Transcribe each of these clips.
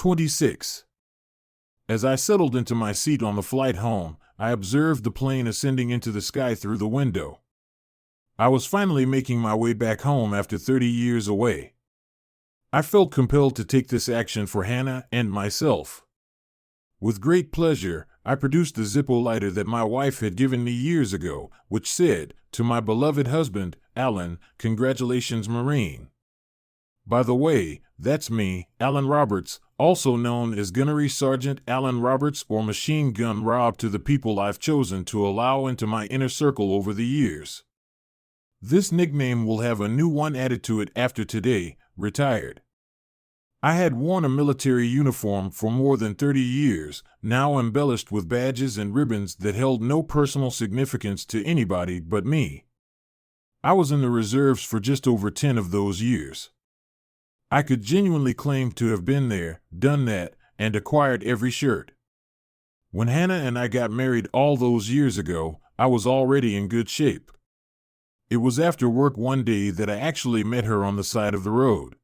26. As I settled into my seat on the flight home, I observed the plane ascending into the sky through the window. I was finally making my way back home after 30 years away. I felt compelled to take this action for Hannah and myself. With great pleasure, I produced the Zippo lighter that my wife had given me years ago, which said, "To my beloved husband, Alan, congratulations, Marine." By the way, that's me, Alan Roberts, also known as Gunnery Sergeant Alan Roberts or Machine Gun Rob to the people I've chosen to allow into my inner circle over the years. This nickname will have a new one added to it after today, retired. I had worn a military uniform for more than 30 years, now embellished with badges and ribbons that held no personal significance to anybody but me. I was in the reserves for just over 10 of those years. I could genuinely claim to have been there, done that, and acquired every shirt. When Hannah and I got married all those years ago, I was already in good shape. It was after work one day that I actually met her on the side of the road.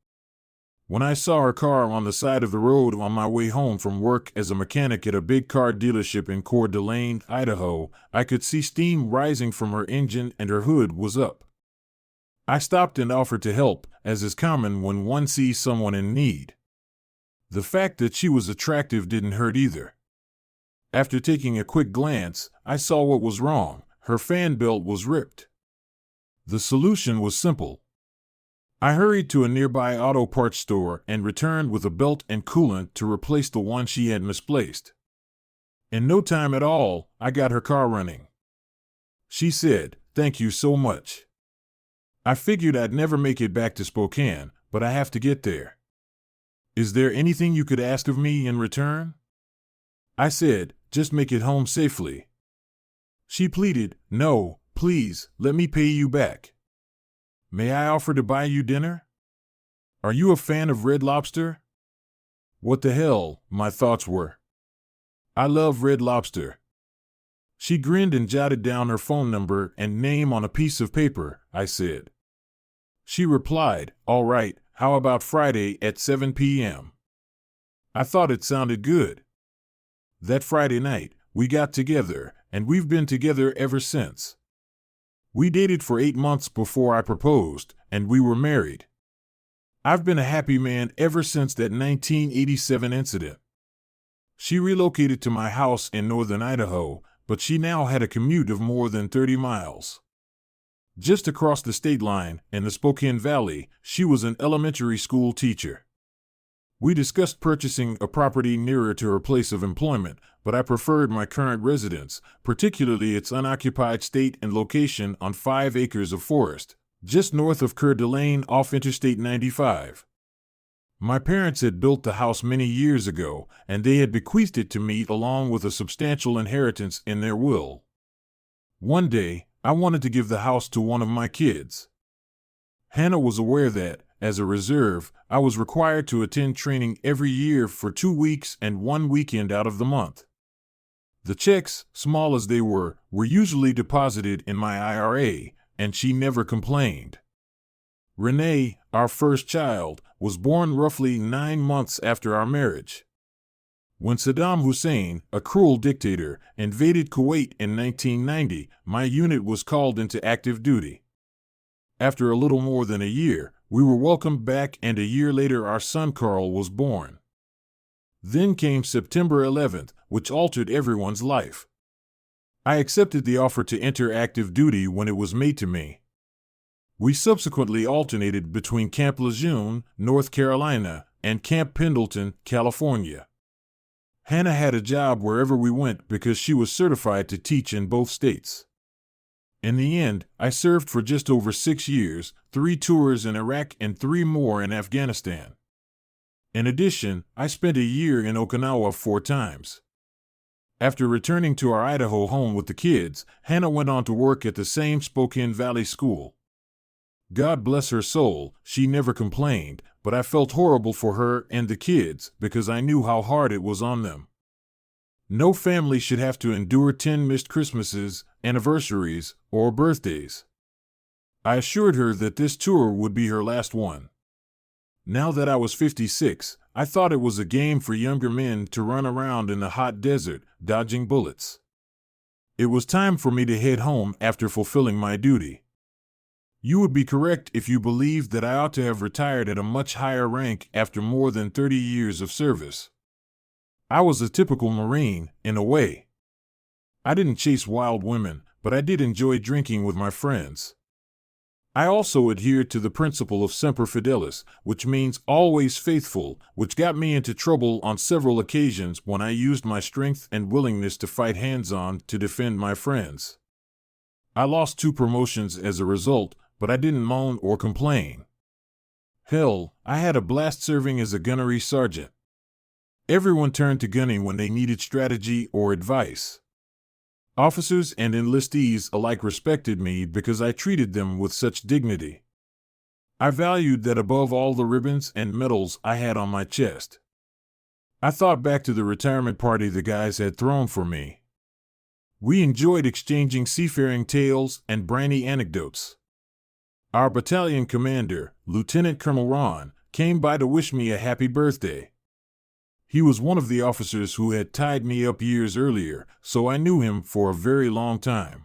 When I saw her car on the side of the road on my way home from work as a mechanic at a big car dealership in Coeur d'Alene, Idaho, I could see steam rising from her engine and her hood was up. I stopped and offered to help, as is common when one sees someone in need. The fact that she was attractive didn't hurt either. After taking a quick glance, I saw what was wrong. Her fan belt was ripped. The solution was simple. I hurried to a nearby auto parts store and returned with a belt and coolant to replace the one she had misplaced. In no time at all, I got her car running. She said, "Thank you so much. I figured I'd never make it back to Spokane, but I have to get there. Is there anything you could ask of me in return?" I said, "Just make it home safely." She pleaded, "No, please, let me pay you back. May I offer to buy you dinner? Are you a fan of Red Lobster?" What the hell, my thoughts were. I love Red Lobster. She grinned and jotted down her phone number and name on a piece of paper, I said. She replied, "All right, how about Friday at 7 p.m.? I thought it sounded good. That Friday night, we got together, and we've been together ever since. We dated for 8 months before I proposed, and we were married. I've been a happy man ever since that 1987 incident. She relocated to my house in northern Idaho, but she now had a commute of more than 30 miles. Just across the state line, in the Spokane Valley, she was an elementary school teacher. We discussed purchasing a property nearer to her place of employment, but I preferred my current residence, particularly its unoccupied state and location on 5 acres of forest, just north of Coeur d'Alene off Interstate 95. My parents had built the house many years ago, and they had bequeathed it to me along with a substantial inheritance in their will. One day, I wanted to give the house to one of my kids. Hannah was aware that, as a reserve, I was required to attend training every year for 2 weeks and 1 weekend out of the month. The checks, small as they were usually deposited in my IRA, and she never complained. Renee, our first child, was born roughly 9 months after our marriage. When Saddam Hussein, a cruel dictator, invaded Kuwait in 1990, my unit was called into active duty. After a little more than a year, we were welcomed back, and a year later our son Carl was born. Then came September 11th, which altered everyone's life. I accepted the offer to enter active duty when it was made to me. We subsequently alternated between Camp Lejeune, North Carolina, and Camp Pendleton, California. Hannah had a job wherever we went because she was certified to teach in both states. In the end, I served for just over 6 years, 3 tours in Iraq and 3 more in Afghanistan. In addition, I spent a year in Okinawa 4 times. After returning to our Idaho home with the kids, Hannah went on to work at the same Spokane Valley school. God bless her soul, she never complained, but I felt horrible for her and the kids because I knew how hard it was on them. No family should have to endure 10 missed Christmases, anniversaries, or birthdays. I assured her that this tour would be her last one. Now that I was 56, I thought it was a game for younger men to run around in the hot desert, dodging bullets. It was time for me to head home after fulfilling my duty. You would be correct if you believed that I ought to have retired at a much higher rank after more than 30 years of service. I was a typical Marine, in a way. I didn't chase wild women, but I did enjoy drinking with my friends. I also adhered to the principle of semper fidelis, which means always faithful, which got me into trouble on several occasions when I used my strength and willingness to fight hands-on to defend my friends. I lost 2 promotions as a result, but I didn't moan or complain. Hell, I had a blast serving as a gunnery sergeant. Everyone turned to Gunny when they needed strategy or advice. Officers and enlistees alike respected me because I treated them with such dignity. I valued that above all the ribbons and medals I had on my chest. I thought back to the retirement party the guys had thrown for me. We enjoyed exchanging seafaring tales and brainy anecdotes. Our battalion commander, Lieutenant Colonel Ron, came by to wish me a happy birthday. He was one of the officers who had tied me up years earlier, so I knew him for a very long time.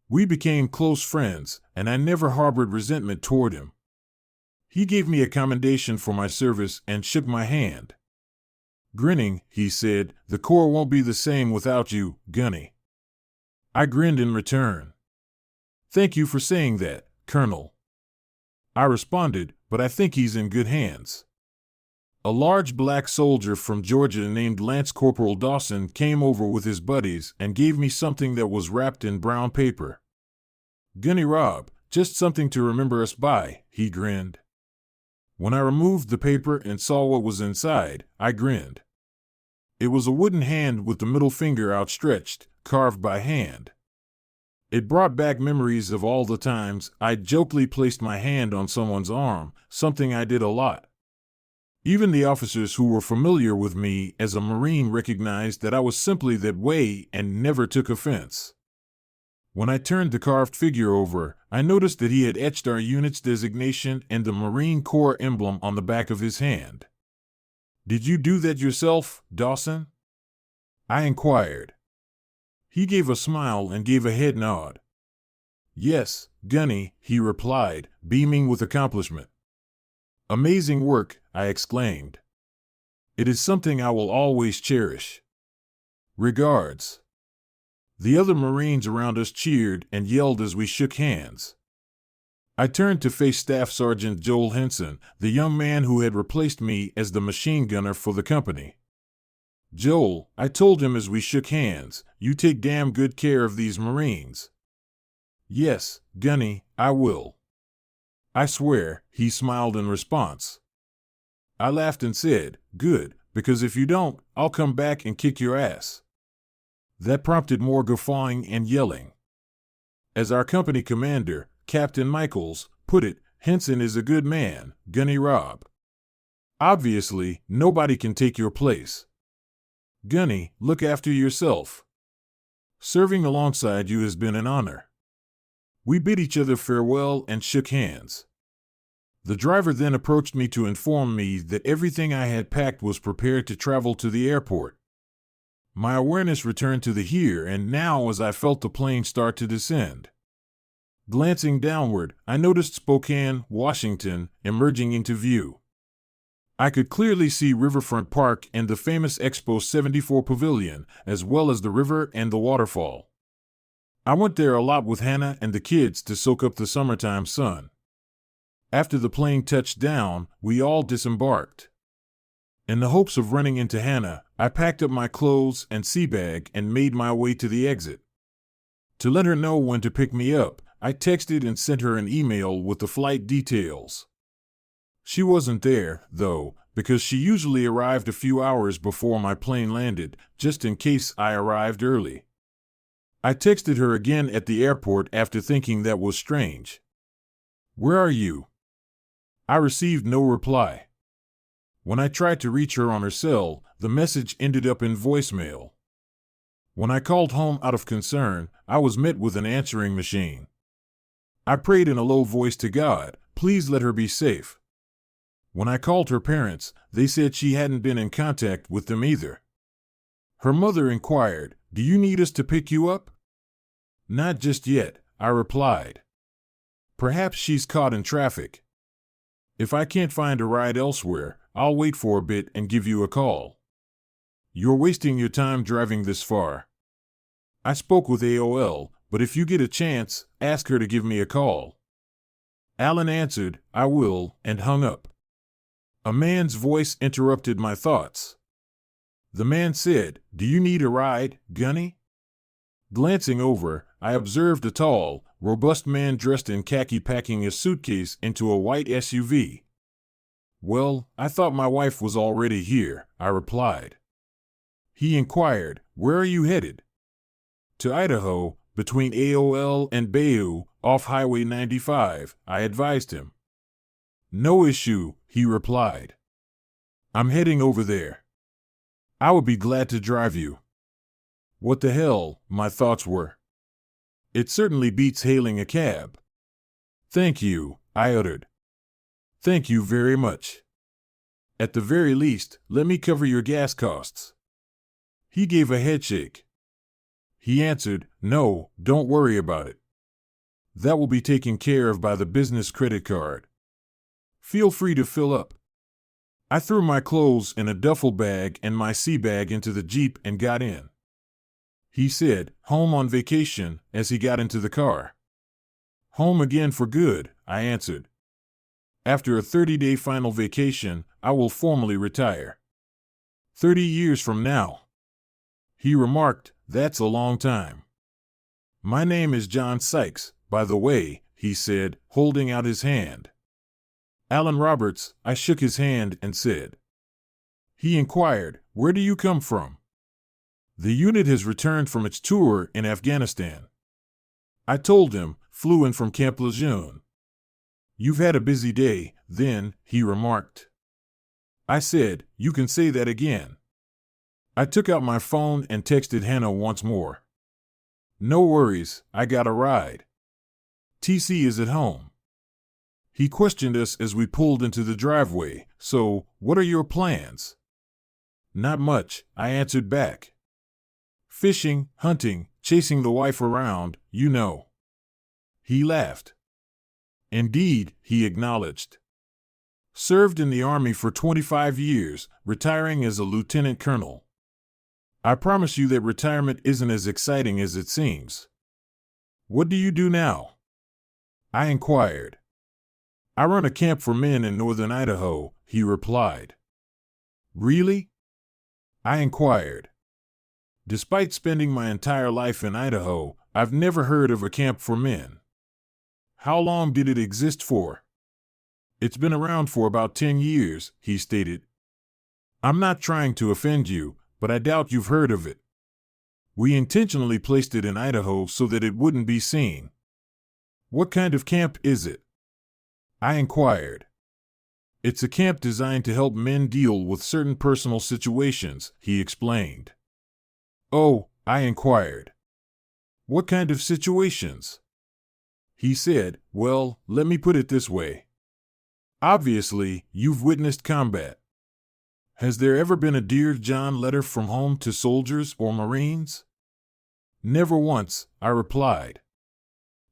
We became close friends, and I never harbored resentment toward him. He gave me a commendation for my service and shook my hand. Grinning, he said, "The Corps won't be the same without you, Gunny." I grinned in return. "Thank you for saying that, Colonel." I responded, "But I think he's in good hands." A large black soldier from Georgia named Lance Corporal Dawson came over with his buddies and gave me something that was wrapped in brown paper. "Gunny Rob, just something to remember us by," he grinned. When I removed the paper and saw what was inside, I grinned. It was a wooden hand with the middle finger outstretched, carved by hand. It brought back memories of all the times I'd jokingly placed my hand on someone's arm, something I did a lot. Even the officers who were familiar with me as a Marine recognized that I was simply that way and never took offense. When I turned the carved figure over, I noticed that he had etched our unit's designation and the Marine Corps emblem on the back of his hand. "Did you do that yourself, Dawson?" I inquired. He gave a smile and gave a head nod. "Yes, Gunny," he replied, beaming with accomplishment. "Amazing work," I exclaimed. "It is something I will always cherish. Regards." The other Marines around us cheered and yelled as we shook hands. I turned to face Staff Sergeant Joel Henson, the young man who had replaced me as the machine gunner for the company. "Joel," I told him as we shook hands, "you take damn good care of these Marines." "Yes, Gunny, I will." "I swear," he smiled in response. I laughed and said, "Good, because if you don't, I'll come back and kick your ass." That prompted more guffawing and yelling. As our company commander, Captain Michaels, put it, "Henson is a good man, Gunny Rob. Obviously, nobody can take your place. Gunny, look after yourself. Serving alongside you has been an honor." We bid each other farewell and shook hands. The driver then approached me to inform me that everything I had packed was prepared to travel to the airport. My awareness returned to the here and now as I felt the plane start to descend. Glancing downward, I noticed Spokane, Washington, emerging into view. I could clearly see Riverfront Park and the famous Expo 74 pavilion, as well as the river and the waterfall. I went there a lot with Hannah and the kids to soak up the summertime sun. After the plane touched down, we all disembarked. In the hopes of running into Hannah, I packed up my clothes and sea bag and made my way to the exit. To let her know when to pick me up, I texted and sent her an email with the flight details. She wasn't there, though, because she usually arrived a few hours before my plane landed, just in case I arrived early. I texted her again at the airport after thinking that was strange. "Where are you?" I received no reply. When I tried to reach her on her cell, the message ended up in voicemail. When I called home out of concern, I was met with an answering machine. I prayed in a low voice to God, "Please let her be safe." When I called her parents, they said she hadn't been in contact with them either. Her mother inquired, "Do you need us to pick you up?" "Not just yet," I replied. "Perhaps she's caught in traffic. If I can't find a ride elsewhere, I'll wait for a bit and give you a call. You're wasting your time driving this far. I spoke with AOL, but if you get a chance, ask her to give me a call." Alan answered, "I will," and hung up. A man's voice interrupted my thoughts. The man said, "Do you need a ride, Gunny?" Glancing over, I observed a tall, robust man dressed in khaki packing a suitcase into a white SUV. "Well, I thought my wife was already here," I replied. He inquired, "Where are you headed?" "To Idaho, between AOL and Bayou, off Highway 95, I advised him. "No issue," he replied. "I'm heading over there. I would be glad to drive you." What the hell, my thoughts were. It certainly beats hailing a cab. "Thank you," I uttered. "Thank you very much. At the very least, let me cover your gas costs." He gave a headshake. He answered, "No, don't worry about it. That will be taken care of by the business credit card. Feel free to fill up." I threw my clothes in a duffel bag and my sea bag into the Jeep and got in. He said, "Home on vacation," as he got into the car. "Home again for good," I answered. "After a 30-day final vacation, I will formally retire. 30 years from now." He remarked, "That's a long time." "My name is John Sykes, by the way," he said, holding out his hand. "Alan Roberts," I shook his hand and said. He inquired, "Where do you come from?" "The unit has returned from its tour in Afghanistan." I told him, "Flew in from Camp Lejeune." "You've had a busy day, then," he remarked. I said, "You can say that again." I took out my phone and texted Hannah once more. "No worries, I got a ride. TC is at home." He questioned us as we pulled into the driveway. "So, what are your plans?" "Not much," I answered back. "Fishing, hunting, chasing the wife around, you know." He laughed. "Indeed," he acknowledged. "Served in the Army for 25 years, retiring as a lieutenant colonel. I promise you that retirement isn't as exciting as it seems." "What do you do now?" I inquired. "I run a camp for men in northern Idaho," he replied. "Really?" I inquired. "Despite spending my entire life in Idaho, I've never heard of a camp for men." "How long did it exist for?" "It's been around for about 10 years, he stated. "I'm not trying to offend you, but I doubt you've heard of it. We intentionally placed it in Idaho so that it wouldn't be seen." "What kind of camp is it?" I inquired. "It's a camp designed to help men deal with certain personal situations," he explained. "Oh," I inquired. "What kind of situations?" He said, "Well, let me put it this way. Obviously, you've witnessed combat. Has there ever been a Dear John letter from home to soldiers or Marines?" "Never once," I replied.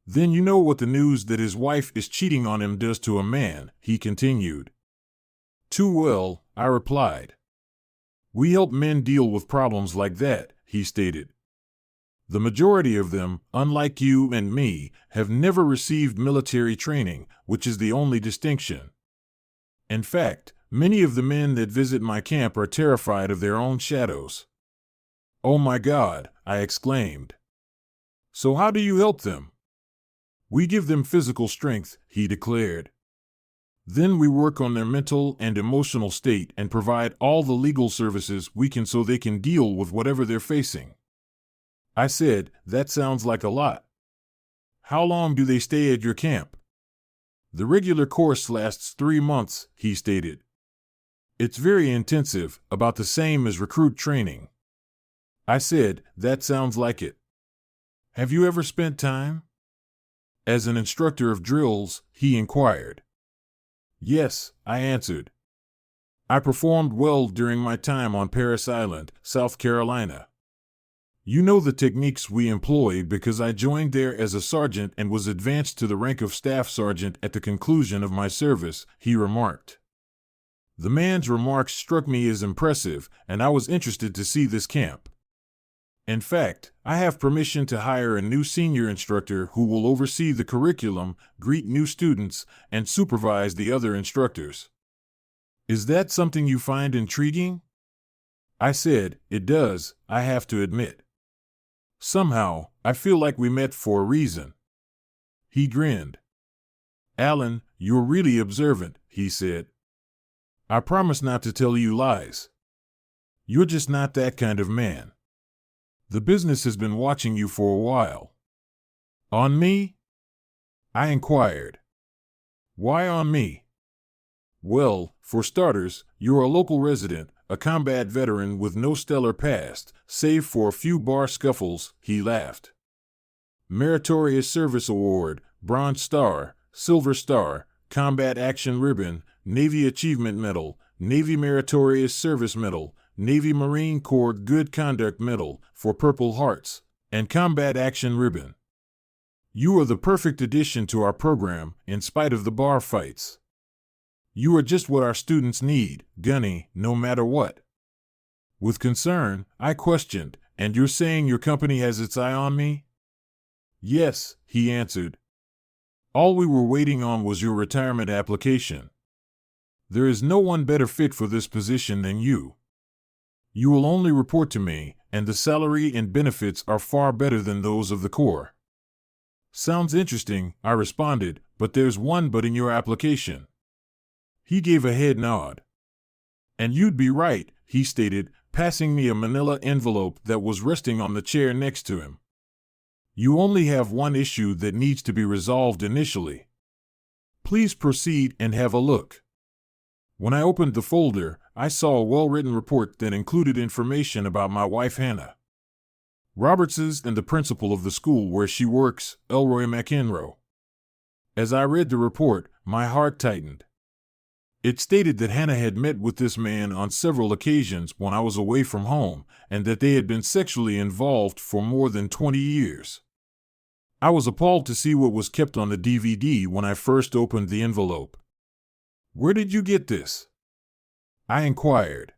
"Then you know what the news that his wife is cheating on him does to a man," he continued. "Too well," I replied. "We help men deal with problems like that," he stated. "The majority of them, unlike you and me, have never received military training, which is the only distinction. In fact, many of the men that visit my camp are terrified of their own shadows." "Oh my God," I exclaimed. "So how do you help them?" "We give them physical strength," he declared. "Then we work on their mental and emotional state and provide all the legal services we can so they can deal with whatever they're facing." I said, "That sounds like a lot. How long do they stay at your camp?" "The regular course lasts 3 months," he stated. "It's very intensive, about the same as recruit training." I said, "That sounds like it. Have you ever spent time as an instructor of drills?" he inquired. Yes, I answered. I performed well during my time on Parris Island, South Carolina. You know the techniques we employ because I joined there as a sergeant and was advanced to the rank of staff sergeant at the conclusion of my service, he remarked. The man's remarks struck me as impressive, and I was interested to see this camp. In fact, I have permission to hire a new senior instructor who will oversee the curriculum, greet new students, and supervise the other instructors. Is that something you find intriguing? I said, it does, I have to admit. Somehow, I feel like we met for a reason. He grinned. Alan, you're really observant, he said. I promise not to tell you lies. You're just not that kind of man. The business has been watching you for a while. On me? I inquired. Why on me? Well, for starters, you're a local resident, a combat veteran with no stellar past, save for a few bar scuffles, he laughed. Meritorious Service Award, Bronze Star, Silver Star, Combat Action Ribbon, Navy Achievement Medal, Navy Meritorious Service Medal, Navy Marine Corps Good Conduct Medal for Purple Hearts, and Combat Action Ribbon. You are the perfect addition to our program, in spite of the bar fights. You are just what our students need, Gunny, no matter what. With concern, I questioned, and you're saying your company has its eye on me? Yes, he answered. All we were waiting on was your retirement application. There is no one better fit for this position than you. You will only report to me, and the salary and benefits are far better than those of the Corps. Sounds interesting, I responded, but there's one but in your application. He gave a head nod. And you'd be right, he stated, passing me a manila envelope that was resting on the chair next to him. You only have one issue that needs to be resolved initially. Please proceed and have a look. When I opened the folder, I saw a well-written report that included information about my wife Hannah Roberts's and the principal of the school where she works, Elroy McEnroe. As I read the report, my heart tightened. It stated that Hannah had met with this man on several occasions when I was away from home, and that they had been sexually involved for more than 20 years. I was appalled to see what was kept on the DVD when I first opened the envelope. Where did you get this? I inquired.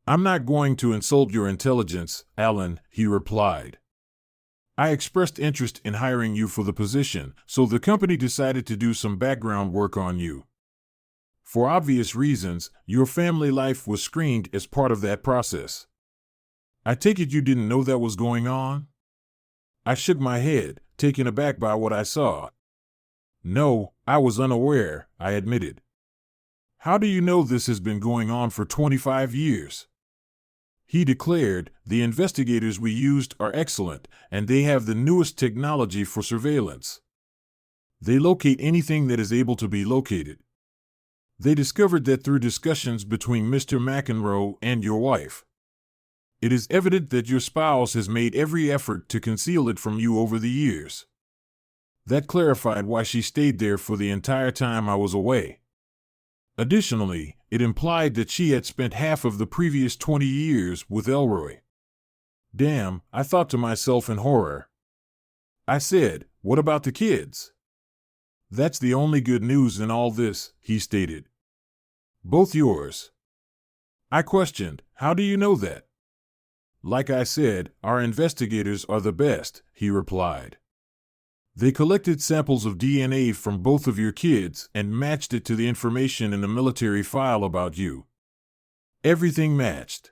I'm not going to insult your intelligence, Alan, he replied. I expressed interest in hiring you for the position, so the company decided to do some background work on you. For obvious reasons, your family life was screened as part of that process. I take it you didn't know that was going on? I shook my head, taken aback by what I saw. No, I was unaware, I admitted. How do you know this has been going on for 25 years? He declared, the investigators we used are excellent, and they have the newest technology for surveillance. They locate anything that is able to be located. They discovered that through discussions between Mr. McEnroe and your wife. It is evident that your spouse has made every effort to conceal it from you over the years. That clarified why she stayed there for the entire time I was away. Additionally, it implied that she had spent half of the previous 20 years with Elroy. Damn, I thought to myself in horror. I said, what about the kids? That's the only good news in all this, he stated. Both yours. I questioned, how do you know that? Like I said, our investigators are the best, he replied. They collected samples of DNA from both of your kids and matched it to the information in the military file about you. Everything matched.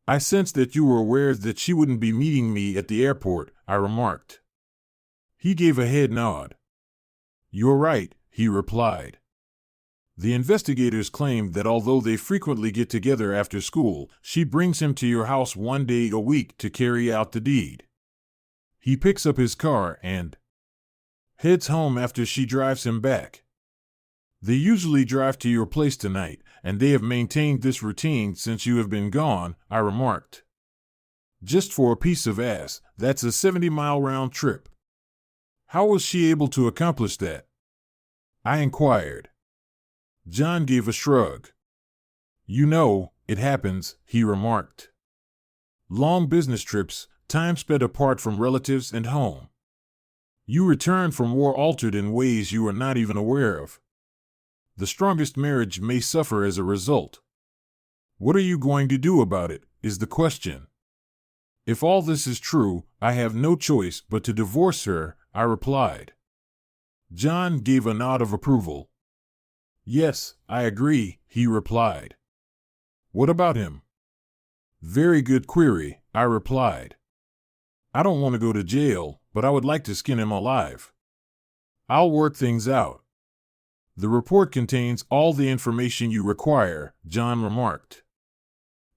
I sensed that you were aware that she wouldn't be meeting me at the airport, I remarked. He gave a head nod. You're right, he replied. The investigators claimed that although they frequently get together after school, she brings him to your house one day a week to carry out the deed. He picks up his car and heads home after she drives him back. They usually drive to your place tonight, and they have maintained this routine since you have been gone, I remarked. Just for a piece of ass, that's a 70-mile round trip. How was she able to accomplish that? I inquired. John gave a shrug. You know, it happens, he remarked. Long business trips, time spent apart from relatives and home. You return from war altered in ways you are not even aware of. The strongest marriage may suffer as a result. What are you going to do about it, is the question. If all this is true, I have no choice but to divorce her, I replied. John gave a nod of approval. Yes, I agree, he replied. What about him? Very good query, I replied. I don't want to go to jail, but I would like to skin him alive. I'll work things out. The report contains all the information you require, John remarked.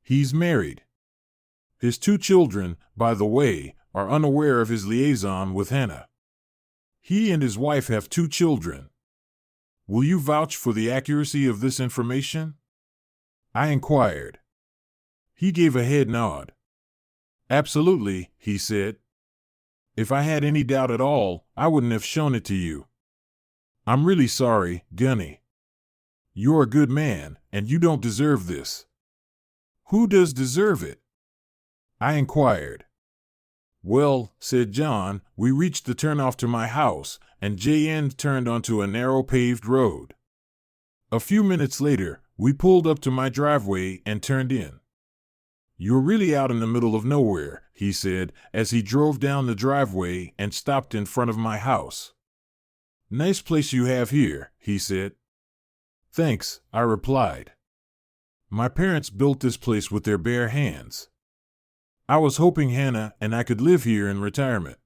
He's married. His 2 children, by the way, are unaware of his liaison with Hannah. He and his wife have 2 children. Will you vouch for the accuracy of this information? I inquired. He gave a head nod. Absolutely, he said. If I had any doubt at all, I wouldn't have shown it to you. I'm really sorry, Gunny. You're a good man, and you don't deserve this. Who does deserve it? I inquired. Well, said John, we reached the turnoff to my house, and JN turned onto a narrow paved road. A few minutes later, we pulled up to my driveway and turned in. You're really out in the middle of nowhere, he said, as he drove down the driveway and stopped in front of my house. Nice place you have here, he said. Thanks, I replied. My parents built this place with their bare hands. I was hoping Hannah and I could live here in retirement.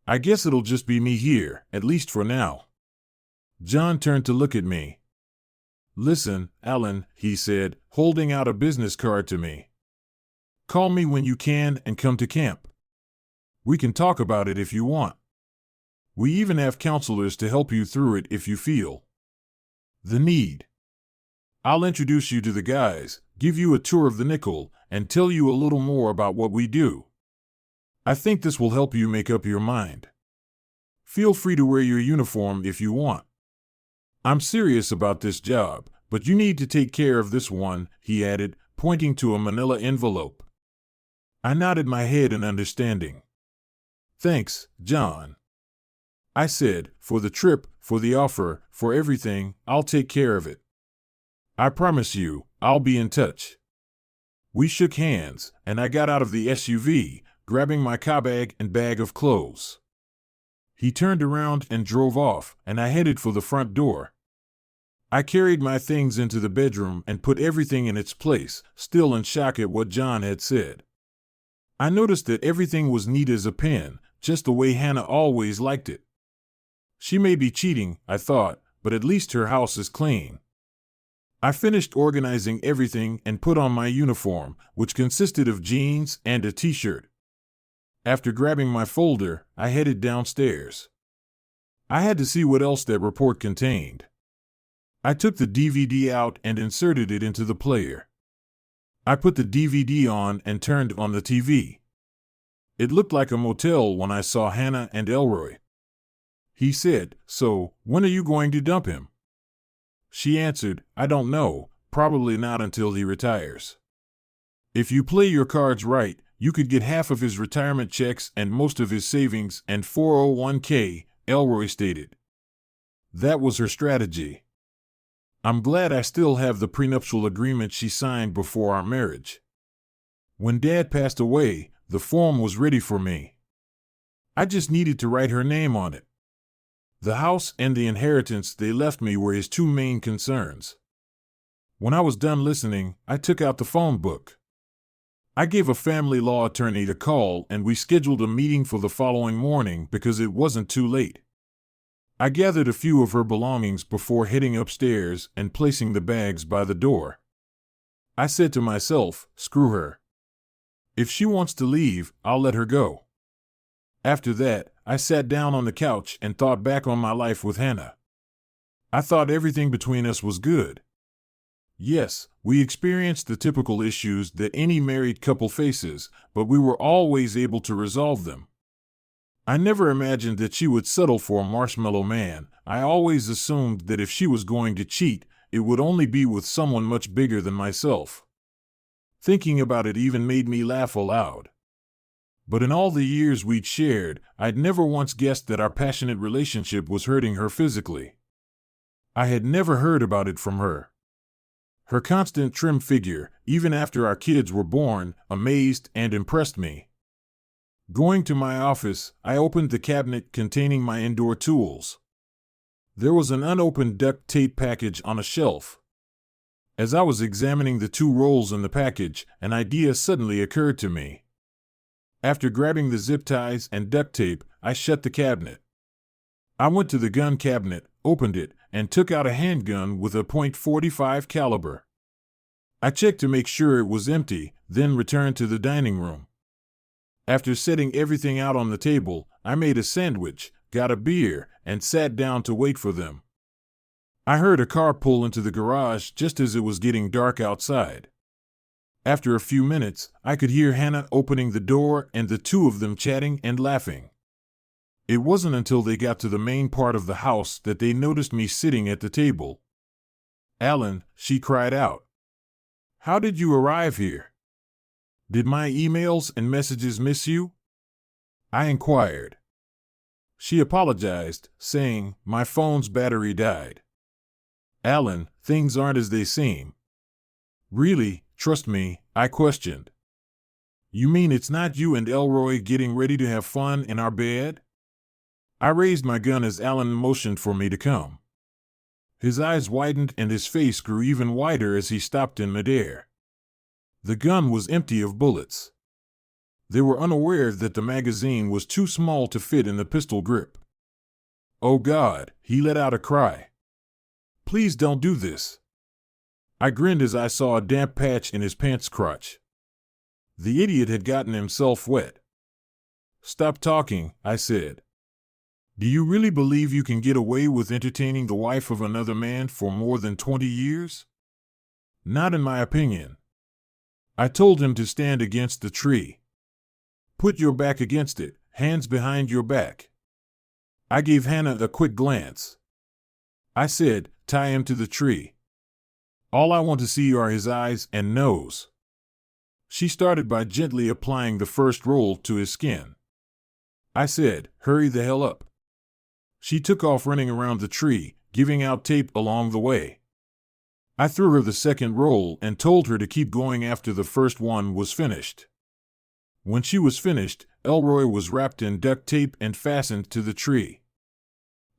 I guess it'll just be me here, at least for now. John turned to look at me. Listen, Alan, he said, holding out a business card to me. Call me when you can and come to camp. We can talk about it if you want. We even have counselors to help you through it if you feel the need. I'll introduce you to the guys, give you a tour of the Nickel, and tell you a little more about what we do. I think this will help you make up your mind. Feel free to wear your uniform if you want. I'm serious about this job, but you need to take care of this one, he added, pointing to a manila envelope. I nodded my head in understanding. Thanks, John. I said, for the trip, for the offer, for everything, I'll take care of it. I promise you, I'll be in touch. We shook hands, and I got out of the SUV, grabbing my car bag and bag of clothes. He turned around and drove off, and I headed for the front door. I carried my things into the bedroom and put everything in its place, still in shock at what John had said. I noticed that everything was neat as a pin, just the way Hannah always liked it. She may be cheating, I thought, but at least her house is clean. I finished organizing everything and put on my uniform, which consisted of jeans and a t-shirt. After grabbing my folder, I headed downstairs. I had to see what else that report contained. I took the DVD out and inserted it into the player. I put the DVD on and turned on the TV. It looked like a motel when I saw Hannah and Elroy. He said, "So, when are you going to dump him?" She answered, "I don't know, probably not until he retires." "If you play your cards right, you could get half of his retirement checks and most of his savings and 401k, Elroy stated. That was her strategy. I'm glad I still have the prenuptial agreement she signed before our marriage. When Dad passed away, the form was ready for me. I just needed to write her name on it. The house and the inheritance they left me were his 2 main concerns. When I was done listening, I took out the phone book. I gave a family law attorney a call and we scheduled a meeting for the following morning because it wasn't too late. I gathered a few of her belongings before heading upstairs and placing the bags by the door. I said to myself, screw her. If she wants to leave, I'll let her go. After that, I sat down on the couch and thought back on my life with Hannah. I thought everything between us was good. Yes, we experienced the typical issues that any married couple faces, but we were always able to resolve them. I never imagined that she would settle for a marshmallow man. I always assumed that if she was going to cheat, it would only be with someone much bigger than myself. Thinking about it even made me laugh aloud. But in all the years we'd shared, I'd never once guessed that our passionate relationship was hurting her physically. I had never heard about it from her. Her constant trim figure, even after our kids were born, amazed and impressed me. Going to my office, I opened the cabinet containing my indoor tools. There was an unopened duct tape package on a shelf. As I was examining the 2 rolls in the package, an idea suddenly occurred to me. After grabbing the zip ties and duct tape, I shut the cabinet. I went to the gun cabinet, opened it, and took out a handgun with a .45 caliber. I checked to make sure it was empty, then returned to the dining room. After setting everything out on the table, I made a sandwich, got a beer, and sat down to wait for them. I heard a car pull into the garage just as it was getting dark outside. After a few minutes, I could hear Hannah opening the door and the 2 of them chatting and laughing. It wasn't until they got to the main part of the house that they noticed me sitting at the table. "Alan," she cried out. "How did you arrive here? Did my emails and messages miss you?" I inquired. She apologized, saying, "My phone's battery died." "Alan, things aren't as they seem." "Really? Trust me," I questioned. "You mean it's not you and Elroy getting ready to have fun in our bed?" I raised my gun as Alan motioned for me to come. His eyes widened and his face grew even wider as he stopped in midair. The gun was empty of bullets. They were unaware that the magazine was too small to fit in the pistol grip. "Oh God," he let out a cry. "Please don't do this." I grinned as I saw a damp patch in his pants crotch. The idiot had gotten himself wet. "Stop talking," I said. "Do you really believe you can get away with entertaining the wife of another man for more than 20 years? Not in my opinion." I told him to stand against the tree. "Put your back against it, hands behind your back." I gave Hannah a quick glance. I said, "Tie him to the tree. All I want to see are his eyes and nose." She started by gently applying the first roll to his skin. I said, "Hurry the hell up." She took off running around the tree, giving out tape along the way. I threw her the second roll and told her to keep going after the first one was finished. When she was finished, Elroy was wrapped in duct tape and fastened to the tree.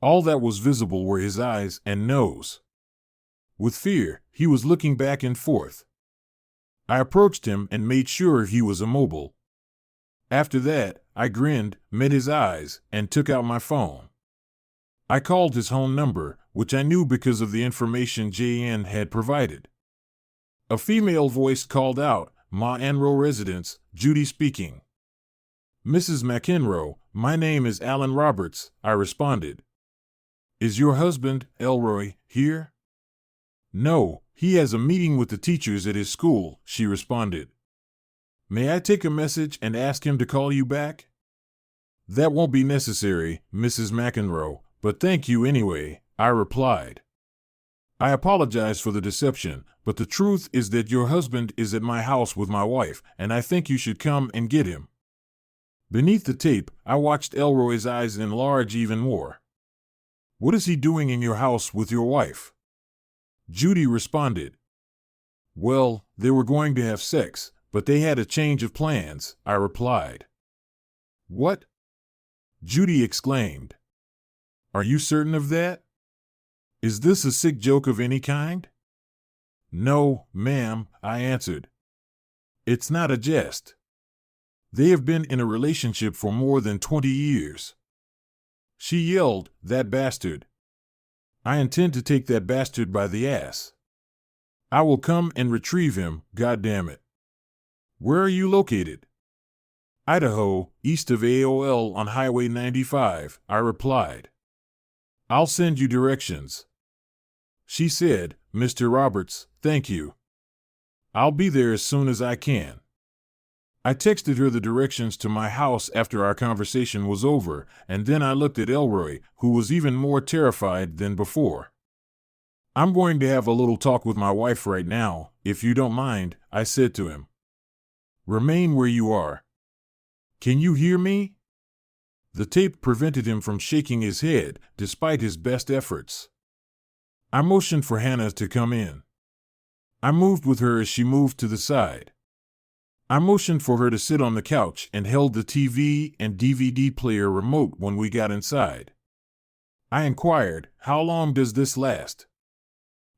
All that was visible were his eyes and nose. With fear, he was looking back and forth. I approached him and made sure he was immobile. After that, I grinned, met his eyes, and took out my phone. I called his home number, which I knew because of the information JN had provided. A female voice called out, "Ma Anro residence, Judy speaking." "Mrs. McEnroe, my name is Alan Roberts," I responded. "Is your husband, Elroy, here?" "No, he has a meeting with the teachers at his school," she responded. "May I take a message and ask him to call you back?" "That won't be necessary, Mrs. McEnroe, but thank you anyway," I replied. "I apologize for the deception, but the truth is that your husband is at my house with my wife, and I think you should come and get him." Beneath the tape, I watched Elroy's eyes enlarge even more. "What is he doing in your house with your wife?" Judy responded. "Well, they were going to have sex, but they had a change of plans," I replied. "What?" Judy exclaimed. "Are you certain of that? Is this a sick joke of any kind?" "No, ma'am," I answered. "It's not a jest. They have been in a relationship for more than 20 years. She yelled, 'That bastard!' I intend to take that bastard by the ass. I will come and retrieve him, goddammit. Where are you located?" "Idaho, east of AOL on Highway 95, I replied. "I'll send you directions." She said, "Mr. Roberts, thank you. I'll be there as soon as I can." I texted her the directions to my house after our conversation was over, and then I looked at Elroy, who was even more terrified than before. I'm going to have a little talk with my wife right now, if you don't mind, I said to him. Remain where you are. Can you hear me? The tape prevented him from shaking his head, despite his best efforts. I motioned for Hannah to come in. I moved with her as she moved to the side. I motioned for her to sit on the couch and held the TV and DVD player remote when we got inside. I inquired, "How long does this last?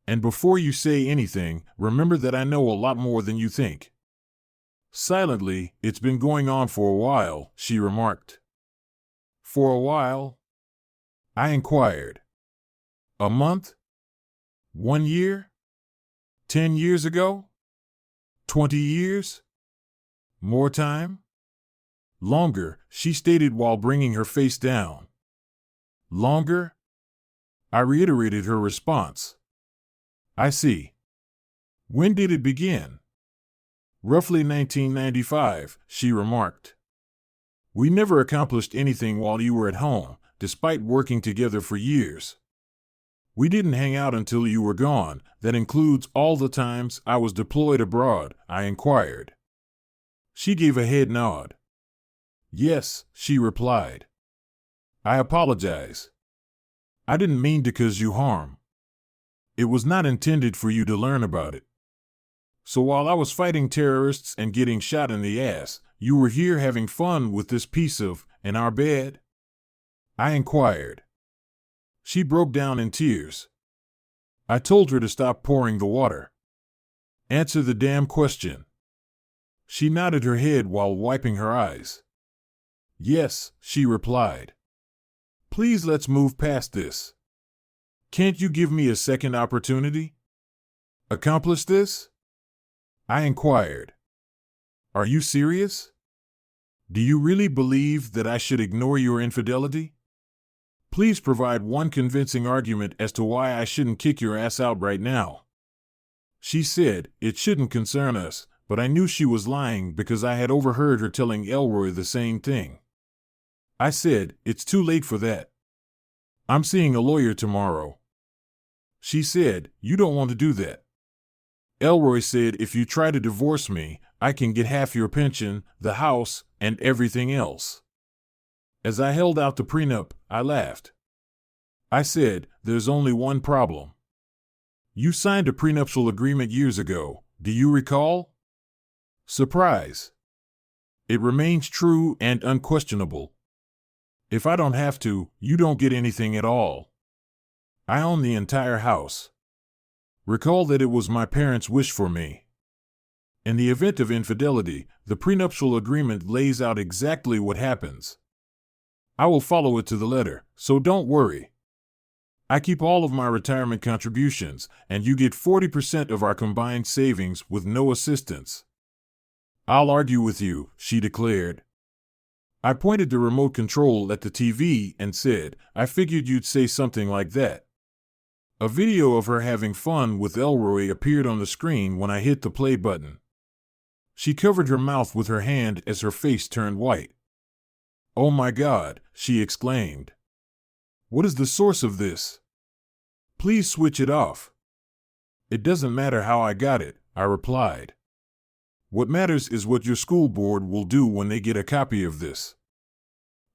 And before you say anything, remember that I know a lot more than you think." Silently, "It's been going on for a while," she remarked. "For a while?" I inquired. "A month? 1 year? 10 years ago? 20 years? More time?" "Longer," she stated while bringing her face down. "Longer?" I reiterated her response. "I see. When did it begin?" "Roughly 1995, she remarked. "We never accomplished anything while you were at home, despite working together for years. We didn't hang out until you were gone. That includes all the times I was deployed abroad," I inquired. She gave a head nod. "Yes," she replied. "I apologize. I didn't mean to cause you harm. It was not intended for you to learn about it. So while I was fighting terrorists and getting shot in the ass, you were here having fun with this piece of, in our bed?" I inquired. She broke down in tears. I told her to stop pouring the water. "Answer the damn question." She nodded her head while wiping her eyes. "Yes," she replied. "Please let's move past this. Can't you give me a second opportunity? Accomplish this?" I inquired. "Are you serious? Do you really believe that I should ignore your infidelity? Please provide one convincing argument as to why I shouldn't kick your ass out right now." She said, "It shouldn't concern us," but I knew she was lying because I had overheard her telling Elroy the same thing. I said, "It's too late for that. I'm seeing a lawyer tomorrow." She said, "You don't want to do that. Elroy said if you try to divorce me, I can get half your pension, the house, and everything else." As I held out the prenup, I laughed. I said, "There's only one problem. You signed a prenuptial agreement years ago, do you recall?" Surprise. "It remains true and unquestionable. If I don't have to, you don't get anything at all. I own the entire house. Recall that it was my parents' wish for me. In the event of infidelity, the prenuptial agreement lays out exactly what happens. I will follow it to the letter, so don't worry. I keep all of my retirement contributions, and you get 40% of our combined savings with no assistance." "I'll argue with you," she declared. I pointed the remote control at the TV and said, "I figured you'd say something like that." A video of her having fun with Elroy appeared on the screen when I hit the play button. She covered her mouth with her hand as her face turned white. "Oh my God," she exclaimed. "What is the source of this? Please switch it off." "It doesn't matter how I got it," I replied. "What matters is what your school board will do when they get a copy of this."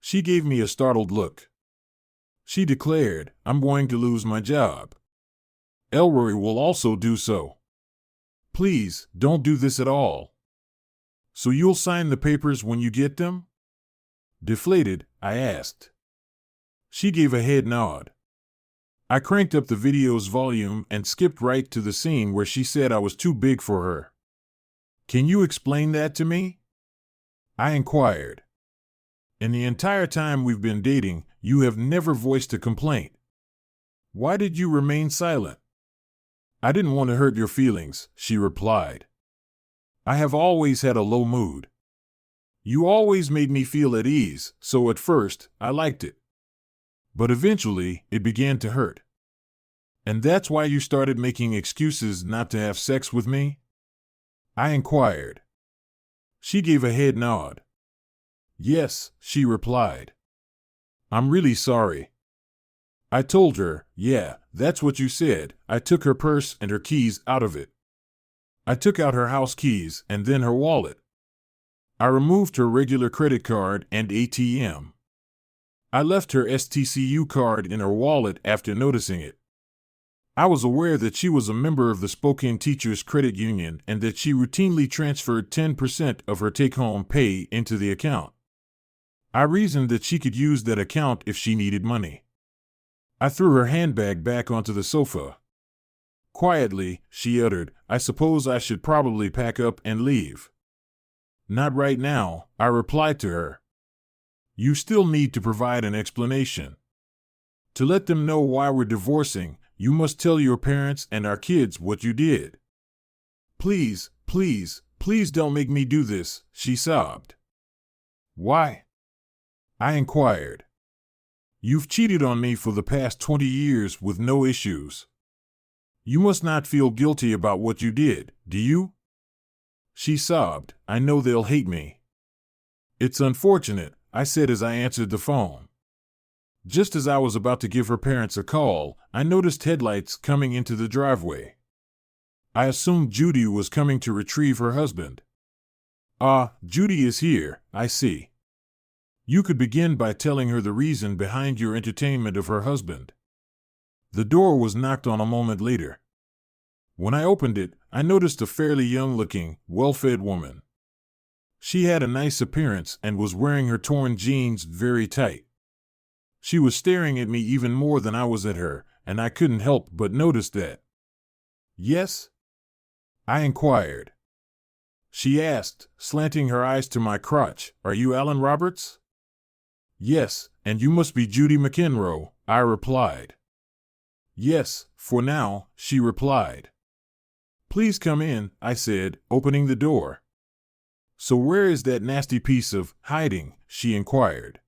She gave me a startled look. She declared, "I'm going to lose my job. Elroy will also do so. Please, don't do this at all." "So you'll sign the papers when you get them?" Deflated, I asked. She gave a head nod. I cranked up the video's volume and skipped right to the scene where she said I was too big for her. "Can you explain that to me?" I inquired. "In the entire time we've been dating, you have never voiced a complaint. Why did you remain silent?" "I didn't want to hurt your feelings," she replied. "I have always had a low mood. You always made me feel at ease, so at first, I liked it. But eventually, it began to hurt. And that's why you started making excuses not to have sex with me?" I inquired. She gave a head nod. "Yes," she replied. "I'm really sorry." I told her, yeah, that's what you said. I took her purse and her keys out of it. I took out her house keys and then her wallet. I removed her regular credit card and ATM. I left her STCU card in her wallet after noticing it. I was aware that she was a member of the Spokane Teachers Credit Union and that she routinely transferred 10% of her take-home pay into the account. I reasoned that she could use that account if she needed money. I threw her handbag back onto the sofa. Quietly, she uttered, "I suppose I should probably pack up and leave." "Not right now," I replied to her. "You still need to provide an explanation. To let them know why we're divorcing, you must tell your parents and our kids what you did." "Please, please, please don't make me do this," she sobbed. "Why?" I inquired. "You've cheated on me for the past 20 years with no issues. You must not feel guilty about what you did, do you?" She sobbed, "I know they'll hate me." "It's unfortunate," I said as I answered the phone. Just as I was about to give her parents a call, I noticed headlights coming into the driveway. I assumed Judy was coming to retrieve her husband. "Ah, Judy is here, I see. You could begin by telling her the reason behind your entertainment of her husband." The door was knocked on a moment later. When I opened it, I noticed a fairly young-looking, well-fed woman. She had a nice appearance and was wearing her torn jeans very tight. She was staring at me even more than I was at her, and I couldn't help but notice that. "Yes?" I inquired. She asked, slanting her eyes to my crotch, "Are you Alan Roberts?" "Yes, and you must be Judy McEnroe," I replied. "Yes, for now," she replied. "Please come in," I said, opening the door. "So where is that nasty piece of hiding?" she inquired.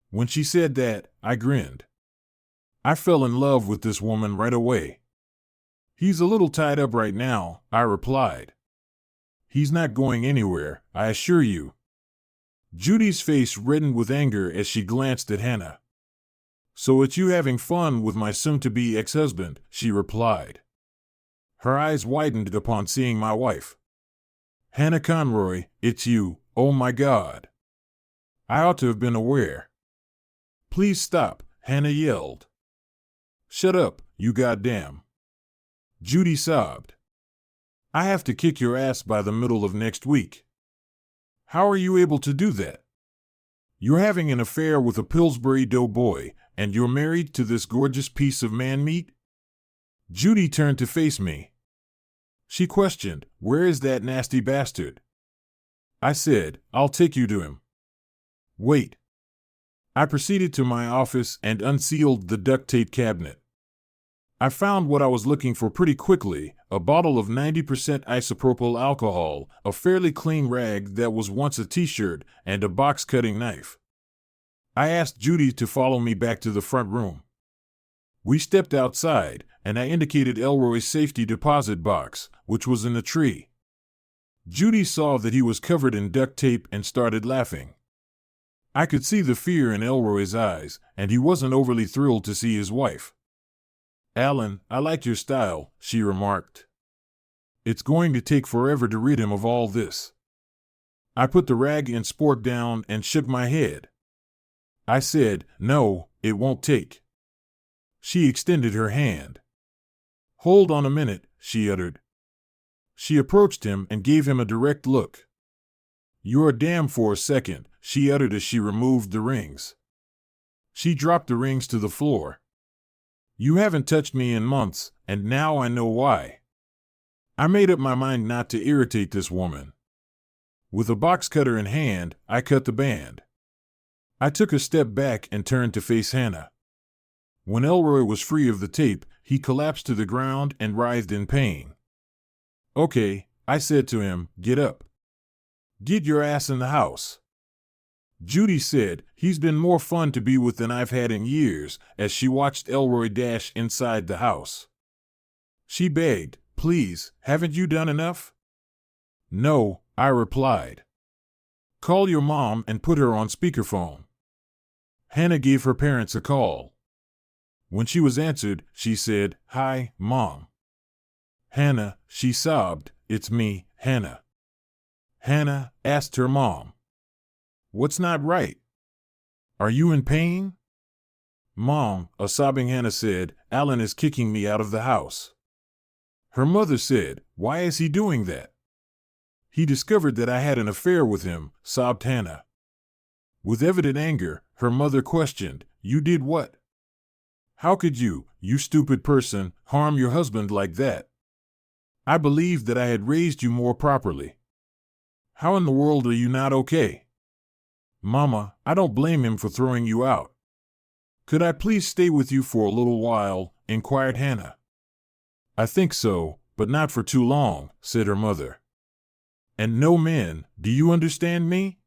When she said that, I grinned. I fell in love with this woman right away. "He's a little tied up right now," I replied. "He's not going anywhere, I assure you." Judy's face reddened with anger as she glanced at Hannah. "So it's you having fun with my soon-to-be ex-husband," she replied. Her eyes widened upon seeing my wife. "Hannah Conroy, it's you, oh my God. I ought to have been aware." "Please stop," Hannah yelled. "Shut up, you goddamn." Judy sobbed. "I have to kick your ass by the middle of next week." "How are you able to do that? You're having an affair with a Pillsbury Doughboy, and you're married to this gorgeous piece of man-meat?" Judy turned to face me. She questioned, "Where is that nasty bastard?" I said, "I'll take you to him." "Wait." I proceeded to my office and unsealed the duct tape cabinet. I found what I was looking for pretty quickly, a bottle of 90% isopropyl alcohol, a fairly clean rag that was once a t-shirt, and a box-cutting knife. I asked Judy to follow me back to the front room. We stepped outside, and I indicated Elroy's safety deposit box, which was in the tree. Judy saw that he was covered in duct tape and started laughing. I could see the fear in Elroy's eyes, and he wasn't overly thrilled to see his wife. "Alan, I like your style," she remarked. "It's going to take forever to rid him of all this." I put the rag and spork down and shook my head. I said, "No, it won't take." She extended her hand. "Hold on a minute," she uttered. She approached him and gave him a direct look. "You're a damn for a second," she uttered as she removed the rings. She dropped the rings to the floor. "You haven't touched me in months, and now I know why." I made up my mind not to irritate this woman. With a box cutter in hand, I cut the band. I took a step back and turned to face Hannah. When Elroy was free of the tape, he collapsed to the ground and writhed in pain. "Okay," I said to him, "get up. Get your ass in the house." Judy said, "He's been more fun to be with than I've had in years," as she watched Elroy dash inside the house. She begged, "Please, haven't you done enough?" "No," I replied. "Call your mom and put her on speakerphone." Hannah gave her parents a call. When she was answered, she said, "Hi, Mom." "Hannah," she sobbed, "it's me, Hannah." Hannah asked her mom, "What's not right? Are you in pain?" "Mom," a sobbing Hannah said, "Alan is kicking me out of the house." Her mother said, "Why is he doing that?" "He discovered that I had an affair with him," sobbed Hannah. With evident anger, her mother questioned, "You did what? How could you, you stupid person, harm your husband like that? I believed that I had raised you more properly. How in the world are you not okay?" "Mama, I don't blame him for throwing you out." "Could I please stay with you for a little while?" inquired Hannah. "I think so, but not for too long," said her mother. "And no men, do you understand me?"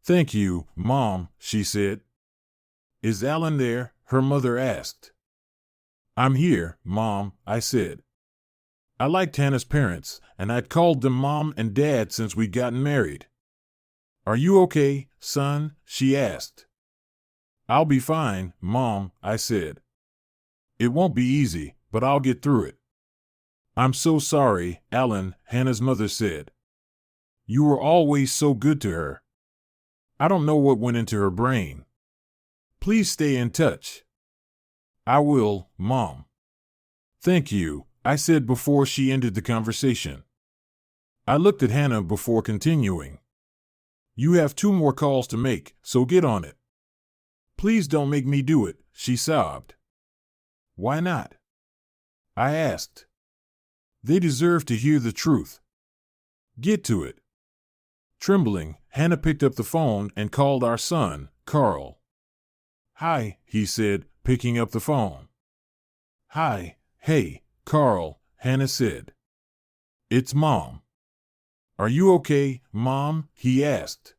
"Thank you, Mom," she said. "Is Alan there?" her mother asked. "I'm here, Mom," I said. I liked Hannah's parents, and I'd called them Mom and Dad since we'd gotten married. "Are you okay, son?" she asked. "I'll be fine, Mom," I said. "It won't be easy, but I'll get through it." "I'm so sorry, Alan," Hannah's mother said. "You were always so good to her. I don't know what went into her brain. Please stay in touch." "I will, Mom." "Thank you," I said before she ended the conversation. I looked at Hannah before continuing. "You have 2 more calls to make, so get on it." "Please don't make me do it," she sobbed. "Why not?" I asked. "They deserve to hear the truth." "Get to it." Trembling, Hannah picked up the phone and called our son, Carl. "Hi," he said, picking up the phone. "Hi, hey, Carl," Hannah said. "It's Mom." "Are you okay, Mom?" he asked.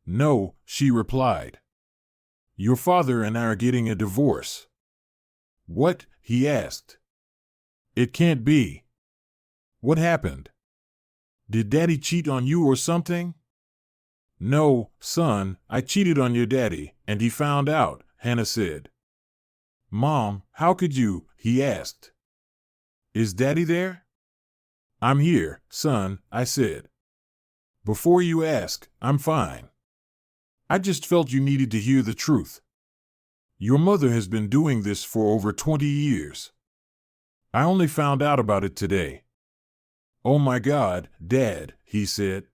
"No," she replied. "Your father and I are getting a divorce." "What?" he asked. "It can't be. What happened? Did Daddy cheat on you or something?" "No, son, I cheated on your daddy, and he found out," Hannah said. "Mom, how could you?" he asked. "Is Daddy there?" "I'm here, son," I said. "Before you ask, I'm fine. I just felt you needed to hear the truth. Your mother has been doing this for over 20 years. I only found out about it today." "Oh my God, Dad," he said.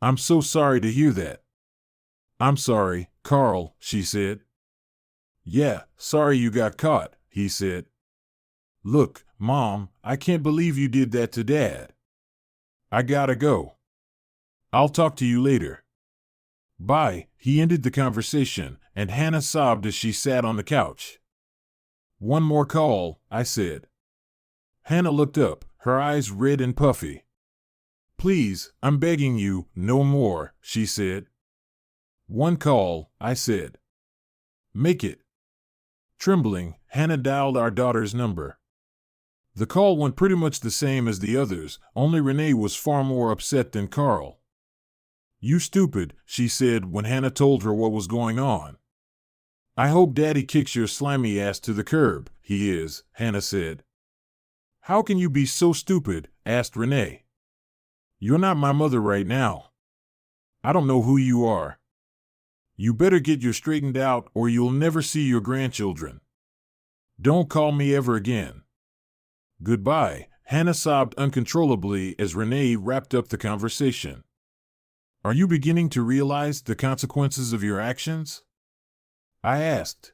"I'm so sorry to hear that." "I'm sorry, Carl," she said. "Yeah, sorry you got caught," he said. "Look, Mom, I can't believe you did that to Dad. I gotta go. I'll talk to you later." "Bye," he ended the conversation, and Hannah sobbed as she sat on the couch. "One more call," I said. Hannah looked up, her eyes red and puffy. "Please, I'm begging you, no more," she said. "One call," I said. "Make it." Trembling, Hannah dialed our daughter's number. The call went pretty much the same as the others, only Renee was far more upset than Carl. "You stupid," she said when Hannah told her what was going on. "I hope Daddy kicks your slimy ass to the curb." "He is," Hannah said. "How can you be so stupid?" asked Renee. "You're not my mother right now. I don't know who you are. You better get your straightened out or you'll never see your grandchildren. Don't call me ever again." "Goodbye," Hannah sobbed uncontrollably as Renee wrapped up the conversation. "Are you beginning to realize the consequences of your actions?" I asked.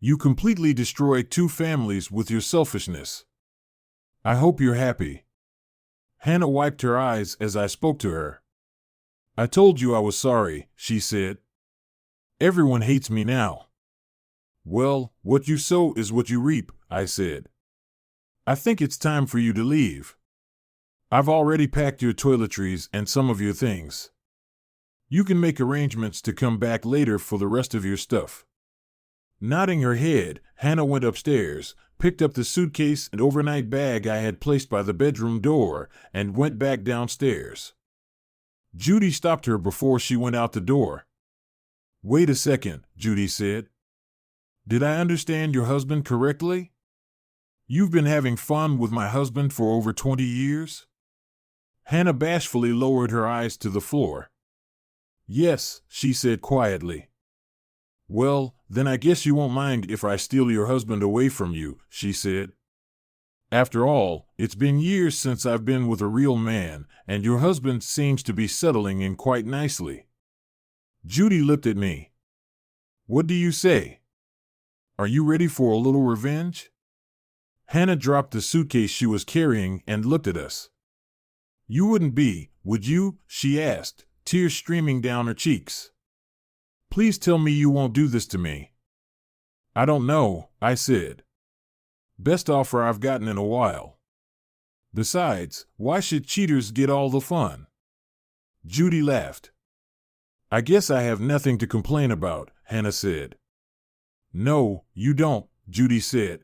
"You completely destroyed 2 families with your selfishness. I hope you're happy." Hannah wiped her eyes as I spoke to her. "I told you I was sorry," she said. "Everyone hates me now." "Well, what you sow is what you reap," I said. "I think it's time for you to leave. I've already packed your toiletries and some of your things. You can make arrangements to come back later for the rest of your stuff." Nodding her head, Hannah went upstairs, picked up the suitcase and overnight bag I had placed by the bedroom door, and went back downstairs. Judy stopped her before she went out the door. "Wait a second," Judy said. Did I understand your husband correctly? You've been having fun with my husband for over 20 years? Hannah bashfully lowered her eyes to the floor. Yes, she said quietly. Well, then I guess you won't mind if I steal your husband away from you, she said. After all, it's been years since I've been with a real man, and your husband seems to be settling in quite nicely. Judy looked at me. What do you say? Are you ready for a little revenge? Hannah dropped the suitcase she was carrying and looked at us. You wouldn't be, would you? She asked, tears streaming down her cheeks. Please tell me you won't do this to me. I don't know, I said. Best offer I've gotten in a while. Besides, why should cheaters get all the fun? Judy laughed. I guess I have nothing to complain about, Hannah said. No, you don't, Judy said.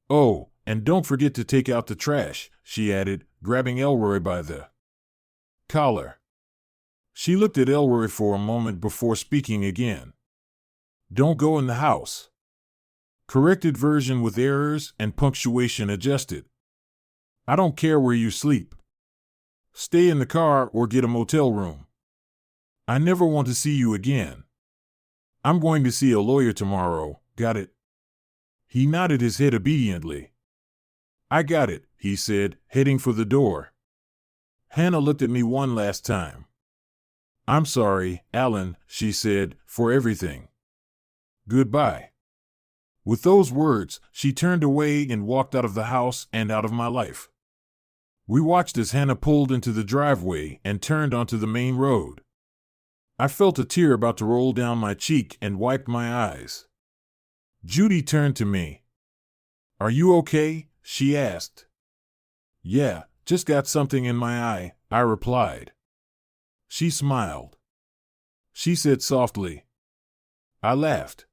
Oh, and don't forget to take out the trash, she added, grabbing Elroy by the collar. She looked at Elroy for a moment before speaking again. Don't go in the house. Corrected version with errors and punctuation adjusted. I don't care where you sleep. Stay in the car or get a motel room. I never want to see you again. I'm going to see a lawyer tomorrow, got it? He nodded his head obediently. I got it, he said, heading for the door. Hannah looked at me one last time. I'm sorry, Alan, she said, for everything. Goodbye. With those words, she turned away and walked out of the house and out of my life. We watched as Hannah pulled into the driveway and turned onto the main road. I felt a tear about to roll down my cheek and wiped my eyes. Judy turned to me. Are you okay? She asked. Yeah, just got something in my eye, I replied. She smiled. She said softly. I laughed.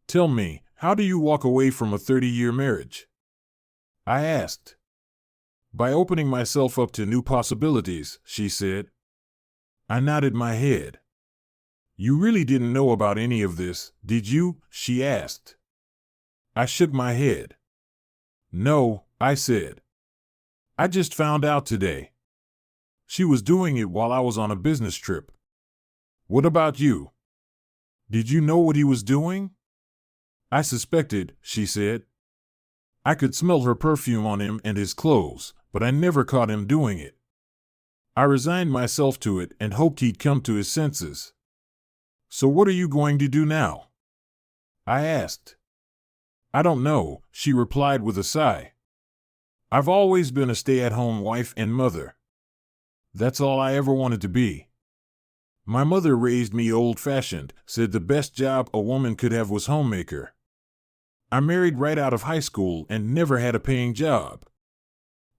Tell me, how do you walk away from a 30-year marriage? I asked. By opening myself up to new possibilities, she said. I nodded my head. You really didn't know about any of this, did you? She asked. I shook my head. No, I said. I just found out today. She was doing it while I was on a business trip. What about you? Did you know what he was doing? I suspected, she said. I could smell her perfume on him and his clothes, but I never caught him doing it. I resigned myself to it and hoped he'd come to his senses. So what are you going to do now? I asked. I don't know, she replied with a sigh. I've always been a stay-at-home wife and mother. That's all I ever wanted to be. My mother raised me old-fashioned, said the best job a woman could have was homemaker. I married right out of high school and never had a paying job.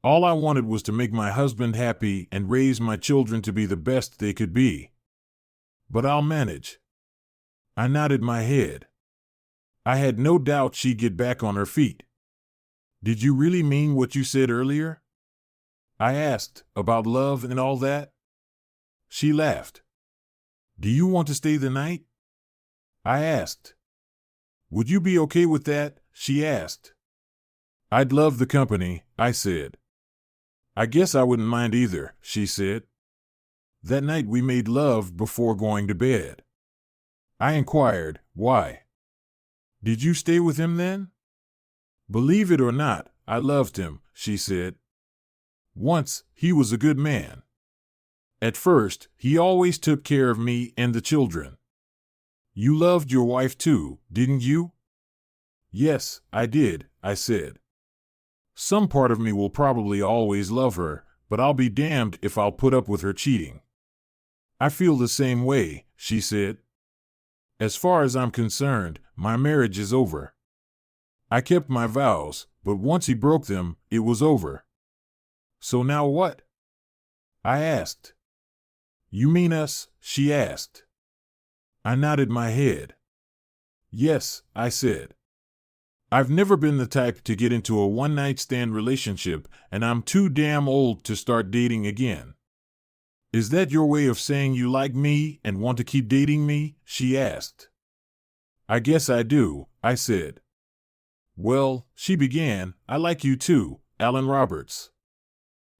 All I wanted was to make my husband happy and raise my children to be the best they could be. But I'll manage. I nodded my head. I had no doubt she'd get back on her feet. Did you really mean what you said earlier? I asked, about love and all that. She laughed. Do you want to stay the night? I asked. Would you be okay with that? She asked. I'd love the company, I said. I guess I wouldn't mind either, she said. That night we made love before going to bed. I inquired, why? Did you stay with him then? Believe it or not, I loved him, she said. Once, he was a good man. At first, he always took care of me and the children. You loved your wife too, didn't you? Yes, I did, I said. Some part of me will probably always love her, but I'll be damned if I'll put up with her cheating. I feel the same way, she said. As far as I'm concerned, my marriage is over. I kept my vows, but once he broke them, it was over. So now what? I asked. You mean us? She asked. I nodded my head. Yes, I said. I've never been the type to get into a one-night stand relationship, and I'm too damn old to start dating again. Is that your way of saying you like me and want to keep dating me? She asked. I guess I do, I said. Well, she began, I like you too, Alan Roberts.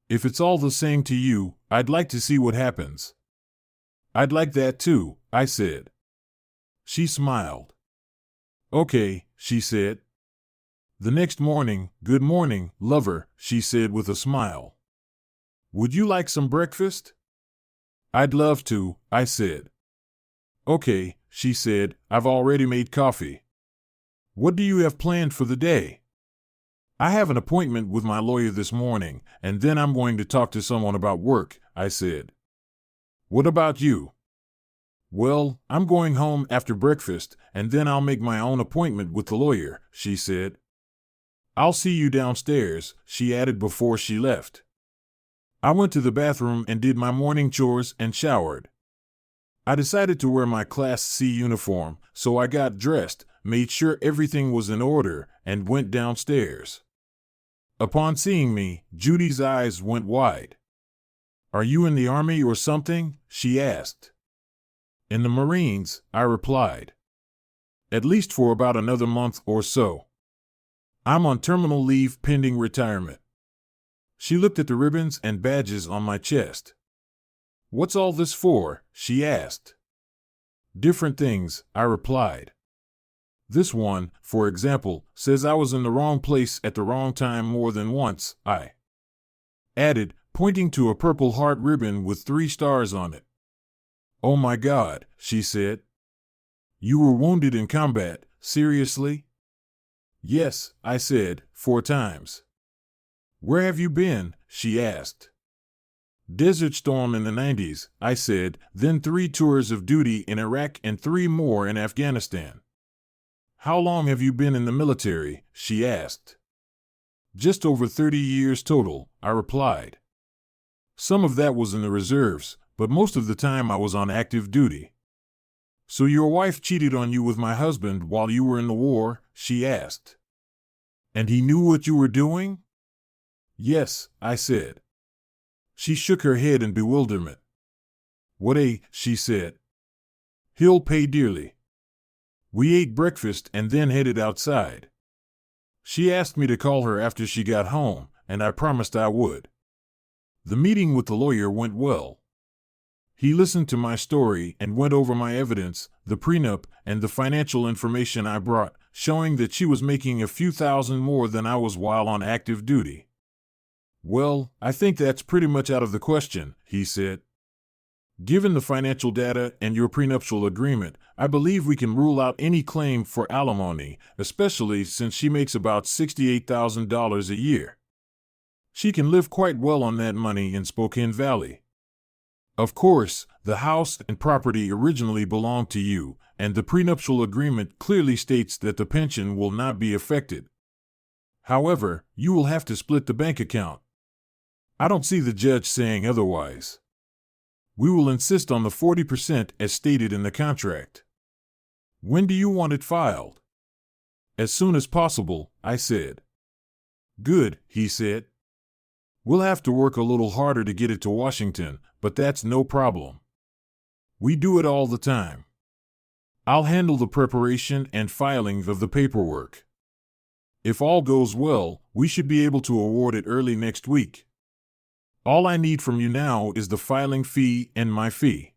If it's all the same to you, I'd like to see what happens. I'd like that too, I said. She smiled. Okay, she said. The next morning, good morning, lover, she said with a smile. Would you like some breakfast? I'd love to, I said. Okay, she said, I've already made coffee. What do you have planned for the day? I have an appointment with my lawyer this morning, and then I'm going to talk to someone about work, I said. What about you? Well, I'm going home after breakfast, and then I'll make my own appointment with the lawyer, she said. I'll see you downstairs, she added before she left. I went to the bathroom and did my morning chores and showered. I decided to wear my Class C uniform, so I got dressed, made sure everything was in order, and went downstairs. Upon seeing me, Judy's eyes went wide. Are you in the Army or something? She asked. In the Marines, I replied. At least for about another month or so. I'm on terminal leave pending retirement. She looked at the ribbons and badges on my chest. What's all this for? She asked. Different things, I replied. This one, for example, says I was in the wrong place at the wrong time more than once, I added, pointing to a Purple Heart ribbon with 3 stars on it. Oh my God, she said. You were wounded in combat, seriously? Yes, I said, 4 times. Where have you been? She asked. Desert Storm in the 90s, I said, then 3 tours of duty in Iraq and 3 more in Afghanistan. How long have you been in the military? She asked. Just over 30 years total, I replied. Some of that was in the reserves, but most of the time I was on active duty. So your wife cheated on you with my husband while you were in the war? She asked. And he knew what you were doing? Yes, I said. She shook her head in bewilderment. What she said. He'll pay dearly. We ate breakfast and then headed outside. She asked me to call her after she got home, and I promised I would. The meeting with the lawyer went well. He listened to my story and went over my evidence, the prenup, and the financial information I brought, showing that she was making a few thousand more than I was while on active duty. Well, I think that's pretty much out of the question, he said. Given the financial data and your prenuptial agreement, I believe we can rule out any claim for alimony, especially since she makes about $68,000 a year. She can live quite well on that money in Spokane Valley. Of course, the house and property originally belonged to you, and the prenuptial agreement clearly states that the pension will not be affected. However, you will have to split the bank account. I don't see the judge saying otherwise. We will insist on the 40% as stated in the contract. When do you want it filed? As soon as possible, I said. Good, he said. We'll have to work a little harder to get it to Washington, but that's no problem. We do it all the time. I'll handle the preparation and filing of the paperwork. If all goes well, we should be able to award it early next week. All I need from you now is the filing fee and my fee.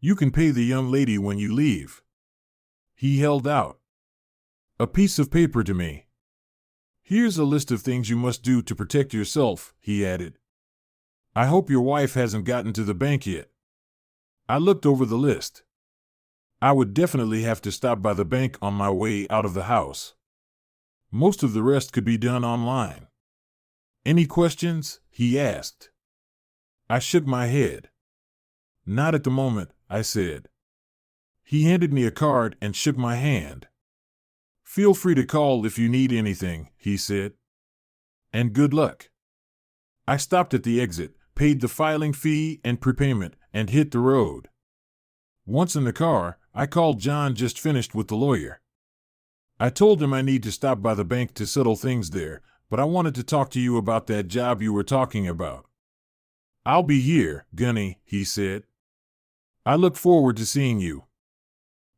You can pay the young lady when you leave. He held out a piece of paper to me. Here's a list of things you must do to protect yourself, he added. I hope your wife hasn't gotten to the bank yet. I looked over the list. I would definitely have to stop by the bank on my way out of the house. Most of the rest could be done online. Any questions? He asked. I shook my head. Not at the moment, I said. He handed me a card and shook my hand. Feel free to call if you need anything, he said. And good luck. I stopped at the exit, paid the filing fee and prepayment, and hit the road. Once in the car, I called John, just finished with the lawyer. I told him I need to stop by the bank to settle things there, but I wanted to talk to you about that job you were talking about. I'll be here, Gunny, he said. I look forward to seeing you.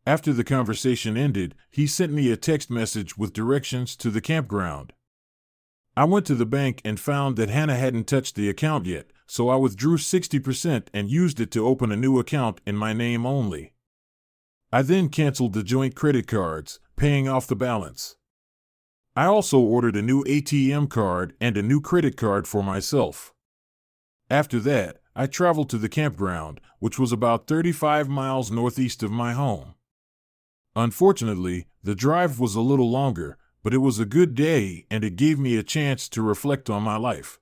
After the conversation ended, he sent me a text message with directions to the campground. I went to the bank and found that Hannah hadn't touched the account yet, so I withdrew 60% and used it to open a new account in my name only. I then canceled the joint credit cards, paying off the balance. I also ordered a new ATM card and a new credit card for myself. After that, I traveled to the campground, which was about 35 miles northeast of my home. Unfortunately, the drive was a little longer, but it was a good day and it gave me a chance to reflect on my life.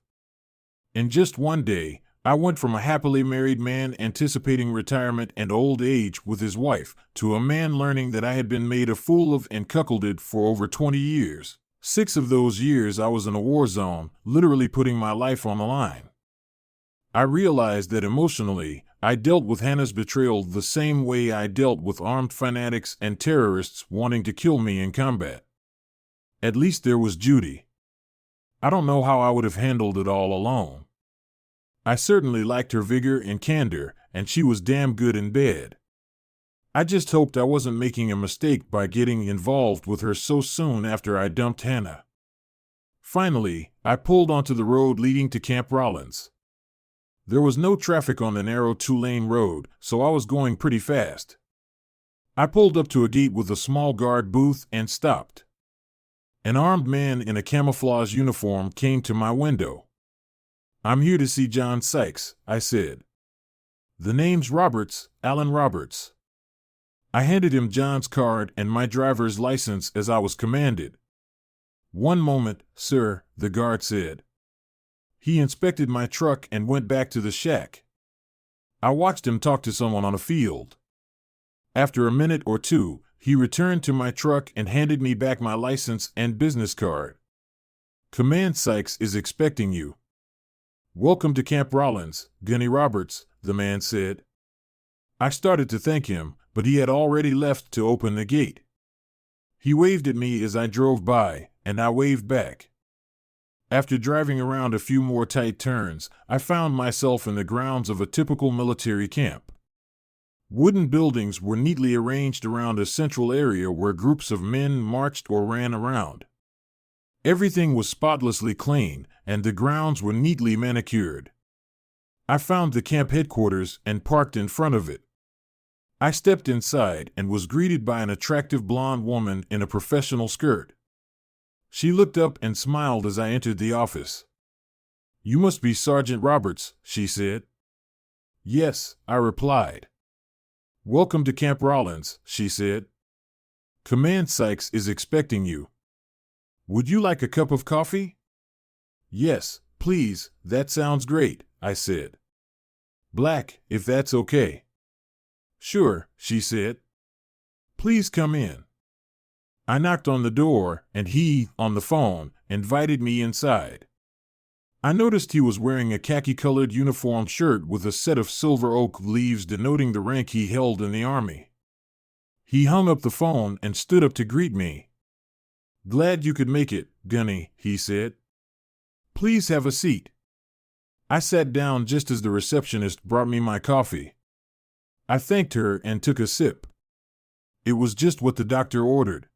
In just one day, I went from a happily married man anticipating retirement and old age with his wife to a man learning that I had been made a fool of and cuckolded for over 20 years. 6 of those years I was in a war zone, literally putting my life on the line. I realized that emotionally, I dealt with Hannah's betrayal the same way I dealt with armed fanatics and terrorists wanting to kill me in combat. At least there was Judy. I don't know how I would have handled it all alone. I certainly liked her vigor and candor, and she was damn good in bed. I just hoped I wasn't making a mistake by getting involved with her so soon after I dumped Hannah. Finally, I pulled onto the road leading to Camp Rollins. There was no traffic on the narrow 2-lane road, so I was going pretty fast. I pulled up to a gate with a small guard booth and stopped. An armed man in a camouflage uniform came to my window. "I'm here to see John Sykes," I said. "The name's Roberts, Alan Roberts." I handed him John's card and my driver's license as I was commanded. "One moment, sir," the guard said. He inspected my truck and went back to the shack. I watched him talk to someone on a field. After a minute or two, he returned to my truck and handed me back my license and business card. "Command Sykes is expecting you." "Welcome to Camp Rollins, Gunny Roberts," the man said. I started to thank him, but he had already left to open the gate. He waved at me as I drove by, and I waved back. After driving around a few more tight turns, I found myself in the grounds of a typical military camp. Wooden buildings were neatly arranged around a central area where groups of men marched or ran around. Everything was spotlessly clean, and the grounds were neatly manicured. I found the camp headquarters and parked in front of it. I stepped inside and was greeted by an attractive blonde woman in a professional skirt. She looked up and smiled as I entered the office. "You must be Sergeant Roberts," she said. "Yes," I replied. "Welcome to Camp Rollins," she said. "Command Sykes is expecting you. Would you like a cup of coffee?" "Yes, please, that sounds great," I said. "Black, if that's okay." "Sure," she said. "Please come in." I knocked on the door, and he, on the phone, invited me inside. I noticed he was wearing a khaki-colored uniform shirt with a set of silver oak leaves denoting the rank he held in the Army. He hung up the phone and stood up to greet me. "Glad you could make it, Gunny," he said. "Please have a seat." I sat down just as the receptionist brought me my coffee. I thanked her and took a sip. It was just what the doctor ordered.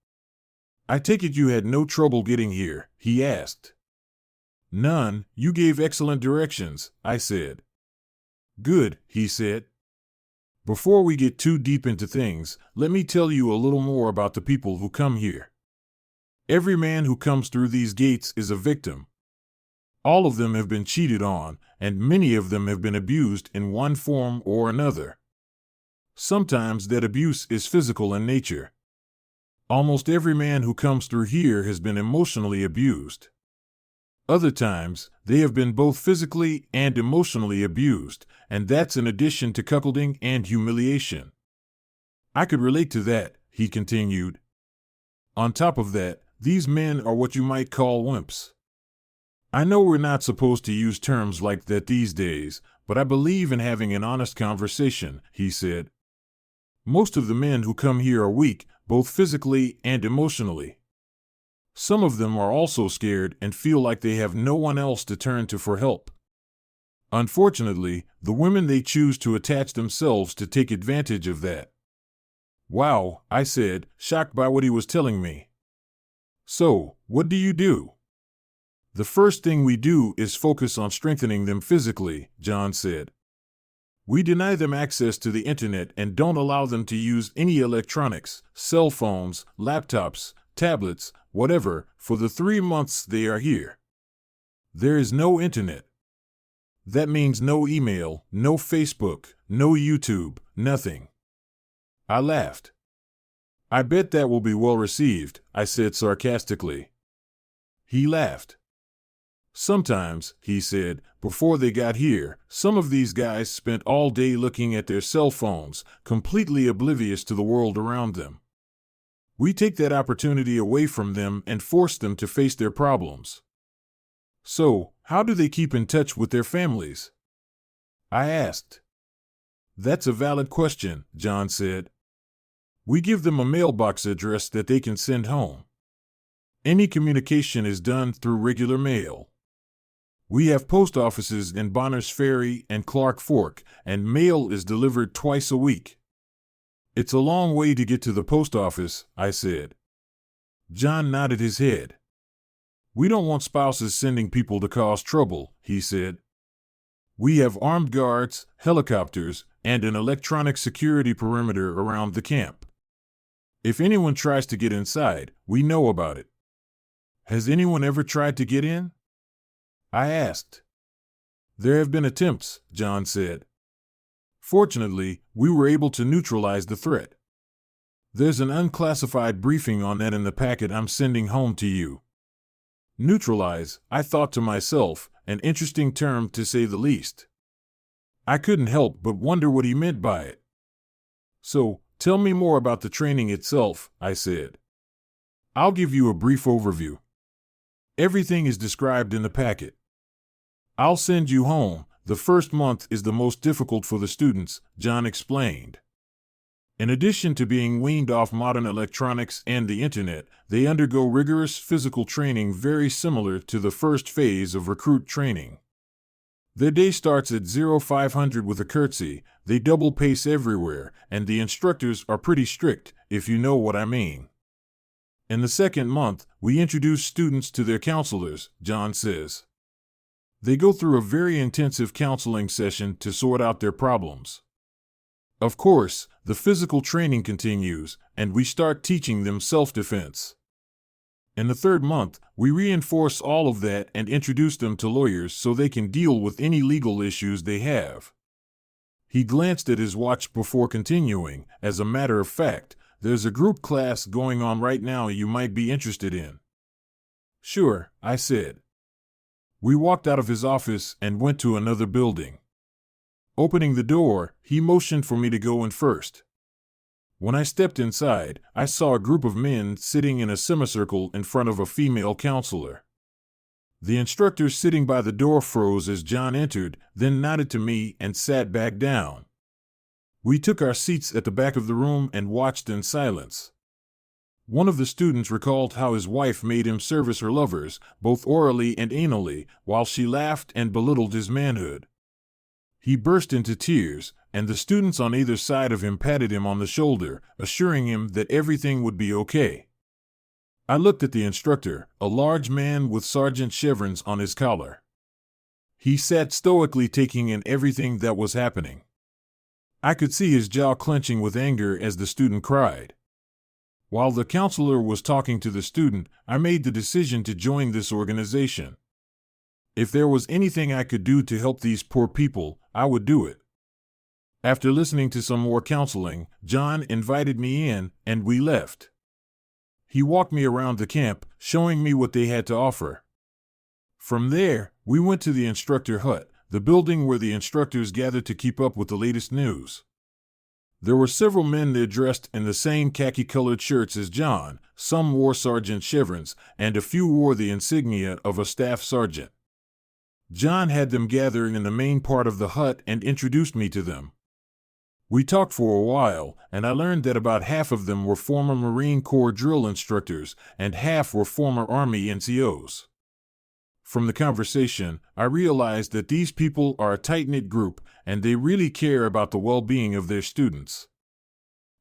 "I take it you had no trouble getting here?" he asked. "None, you gave excellent directions," I said. "Good," he said. "Before we get too deep into things, let me tell you a little more about the people who come here. Every man who comes through these gates is a victim. All of them have been cheated on, and many of them have been abused in one form or another. Sometimes that abuse is physical in nature. Almost every man who comes through here has been emotionally abused. Other times, they have been both physically and emotionally abused, and that's in addition to cuckolding and humiliation. I could relate to that," he continued. "On top of that, these men are what you might call wimps. I know we're not supposed to use terms like that these days, but I believe in having an honest conversation," he said. "Most of the men who come here are weak, both physically and emotionally. Some of them are also scared and feel like they have no one else to turn to for help. Unfortunately, the women they choose to attach themselves to take advantage of that. Wow, I said, shocked by what he was telling me. So, what do you do? The first thing we do is focus on strengthening them physically, John said. We deny them access to the internet and don't allow them to use any electronics, cell phones, laptops, tablets, whatever, for the 3 months they are here. There is no internet. That means no email, no Facebook, no YouTube, nothing. I laughed. I bet that will be well received, I said sarcastically. He laughed. Sometimes, he said, before they got here, some of these guys spent all day looking at their cell phones, completely oblivious to the world around them. We take that opportunity away from them and force them to face their problems. So, how do they keep in touch with their families? I asked. That's a valid question, John said. We give them a mailbox address that they can send home. Any communication is done through regular mail. We have post offices in Bonners Ferry and Clark Fork, and mail is delivered twice a week. It's a long way to get to the post office, I said. John nodded his head. We don't want spouses sending people to cause trouble, he said. We have armed guards, helicopters, and an electronic security perimeter around the camp. If anyone tries to get inside, we know about it. Has anyone ever tried to get in? I asked. There have been attempts, John said. Fortunately, we were able to neutralize the threat. There's an unclassified briefing on that in the packet I'm sending home to you. Neutralize, I thought to myself, an interesting term to say the least. I couldn't help but wonder what he meant by it. So, tell me more about the training itself, I said. I'll give you a brief overview. Everything is described in the packet. I'll send you home. The first month is the most difficult for the students, John explained. In addition to being weaned off modern electronics and the internet, they undergo rigorous physical training very similar to the first phase of recruit training. Their day starts at 0500 with a curtsy, they double pace everywhere, and the instructors are pretty strict, if you know what I mean. In the second month, we introduce students to their counselors, John says. They go through a very intensive counseling session to sort out their problems. Of course, the physical training continues, and we start teaching them self-defense. In the third month, we reinforce all of that and introduce them to lawyers so they can deal with any legal issues they have. He glanced at his watch before continuing. As a matter of fact, there's a group class going on right now you might be interested in. Sure, I said. We walked out of his office and went to another building. Opening the door, he motioned for me to go in first. When I stepped inside, I saw a group of men sitting in a semicircle in front of a female counselor. The instructor sitting by the door froze as John entered, then nodded to me and sat back down. We took our seats at the back of the room and watched in silence. One of the students recalled how his wife made him service her lovers, both orally and anally, while she laughed and belittled his manhood. He burst into tears, and the students on either side of him patted him on the shoulder, assuring him that everything would be okay. I looked at the instructor, a large man with sergeant chevrons on his collar. He sat stoically taking in everything that was happening. I could see his jaw clenching with anger as the student cried. While the counselor was talking to the student, I made the decision to join this organization. If there was anything I could do to help these poor people, I would do it. After listening to some more counseling, John invited me in, and we left. He walked me around the camp, showing me what they had to offer. From there, we went to the instructor hut, the building where the instructors gathered to keep up with the latest news. There were several men there dressed in the same khaki-colored shirts as John, some wore sergeant chevrons, and a few wore the insignia of a staff sergeant. John had them gathering in the main part of the hut and introduced me to them. We talked for a while, and I learned that about half of them were former Marine Corps drill instructors, and half were former Army NCOs. From the conversation, I realized that these people are a tight-knit group, and they really care about the well-being of their students.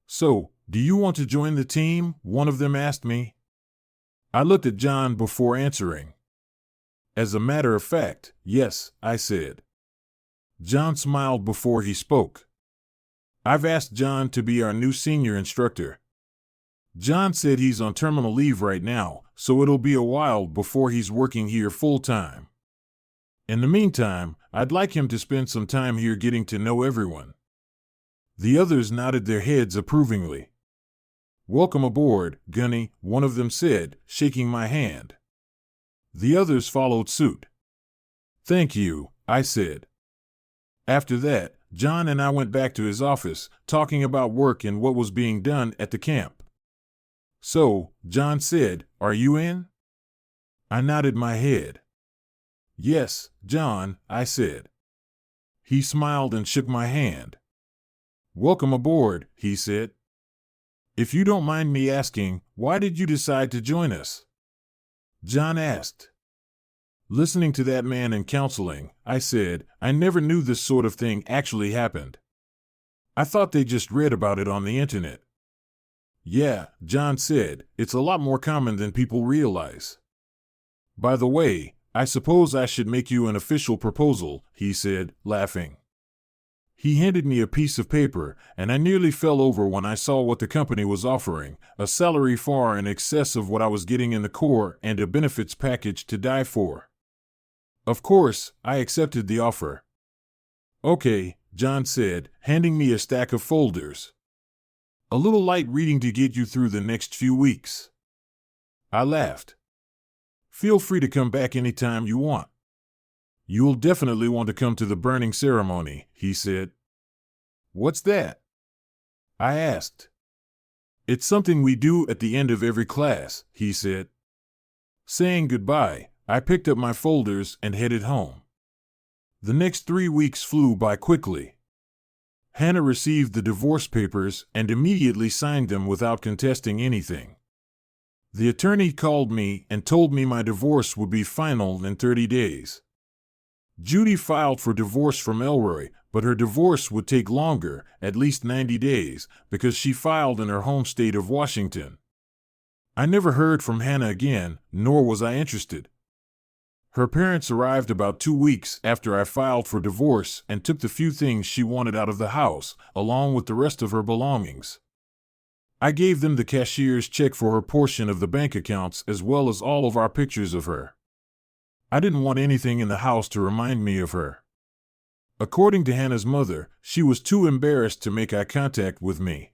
So, "Do you want to join the team?" one of them asked me. I looked at John before answering. "As a matter of fact, yes," I said. John smiled before he spoke. "I've asked John to be our new senior instructor. John said he's on terminal leave right now, so it'll be a while before he's working here full-time. In the meantime, I'd like him to spend some time here getting to know everyone." The others nodded their heads approvingly. "Welcome aboard, Gunny," one of them said, shaking my hand. The others followed suit. "Thank you," I said. After that, John and I went back to his office, talking about work and what was being done at the camp. "So," John said, "are you in?" I nodded my head. "Yes, John," I said. He smiled and shook my hand. "Welcome aboard," he said. "If you don't mind me asking, why did you decide to join us?" John asked. "Listening to that man in counseling," I said, "I never knew this sort of thing actually happened. I thought they just read about it on the internet." "Yeah," John said, "it's a lot more common than people realize." "By the way, I suppose I should make you an official proposal," he said, laughing. He handed me a piece of paper, and I nearly fell over when I saw what the company was offering, a salary far in excess of what I was getting in the Corps and a benefits package to die for. Of course, I accepted the offer. "Okay," John said, handing me a stack of folders. "A little light reading to get you through the next few weeks." I laughed. "Feel free to come back anytime you want." "You'll definitely want to come to the burning ceremony," he said. "What's that?" I asked. "It's something we do at the end of every class," he said. Saying goodbye, I picked up my folders and headed home. The next 3 weeks flew by quickly. Hannah received the divorce papers and immediately signed them without contesting anything. The attorney called me and told me my divorce would be final in 30 days. Judy filed for divorce from Elroy, but her divorce would take longer, at least 90 days, because she filed in her home state of Washington. I never heard from Hannah again, nor was I interested. Her parents arrived about 2 weeks after I filed for divorce and took the few things she wanted out of the house, along with the rest of her belongings. I gave them the cashier's check for her portion of the bank accounts as well as all of our pictures of her. I didn't want anything in the house to remind me of her. According to Hannah's mother, she was too embarrassed to make eye contact with me.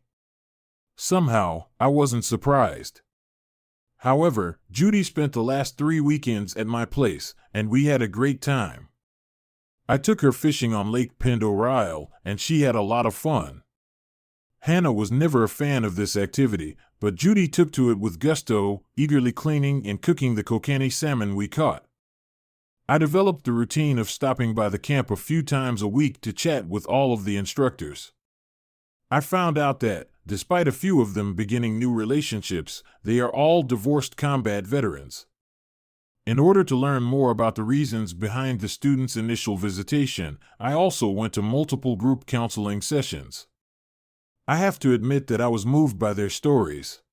Somehow, I wasn't surprised. However, Judy spent the last 3 weekends at my place, and we had a great time. I took her fishing on Lake Pend Oreille, and she had a lot of fun. Hannah was never a fan of this activity, but Judy took to it with gusto, eagerly cleaning and cooking the kokanee salmon we caught. I developed the routine of stopping by the camp a few times a week to chat with all of the instructors. I found out that, despite a few of them beginning new relationships, they are all divorced combat veterans. In order to learn more about the reasons behind the students' initial visitation, I also went to multiple group counseling sessions. I have to admit that I was moved by their stories.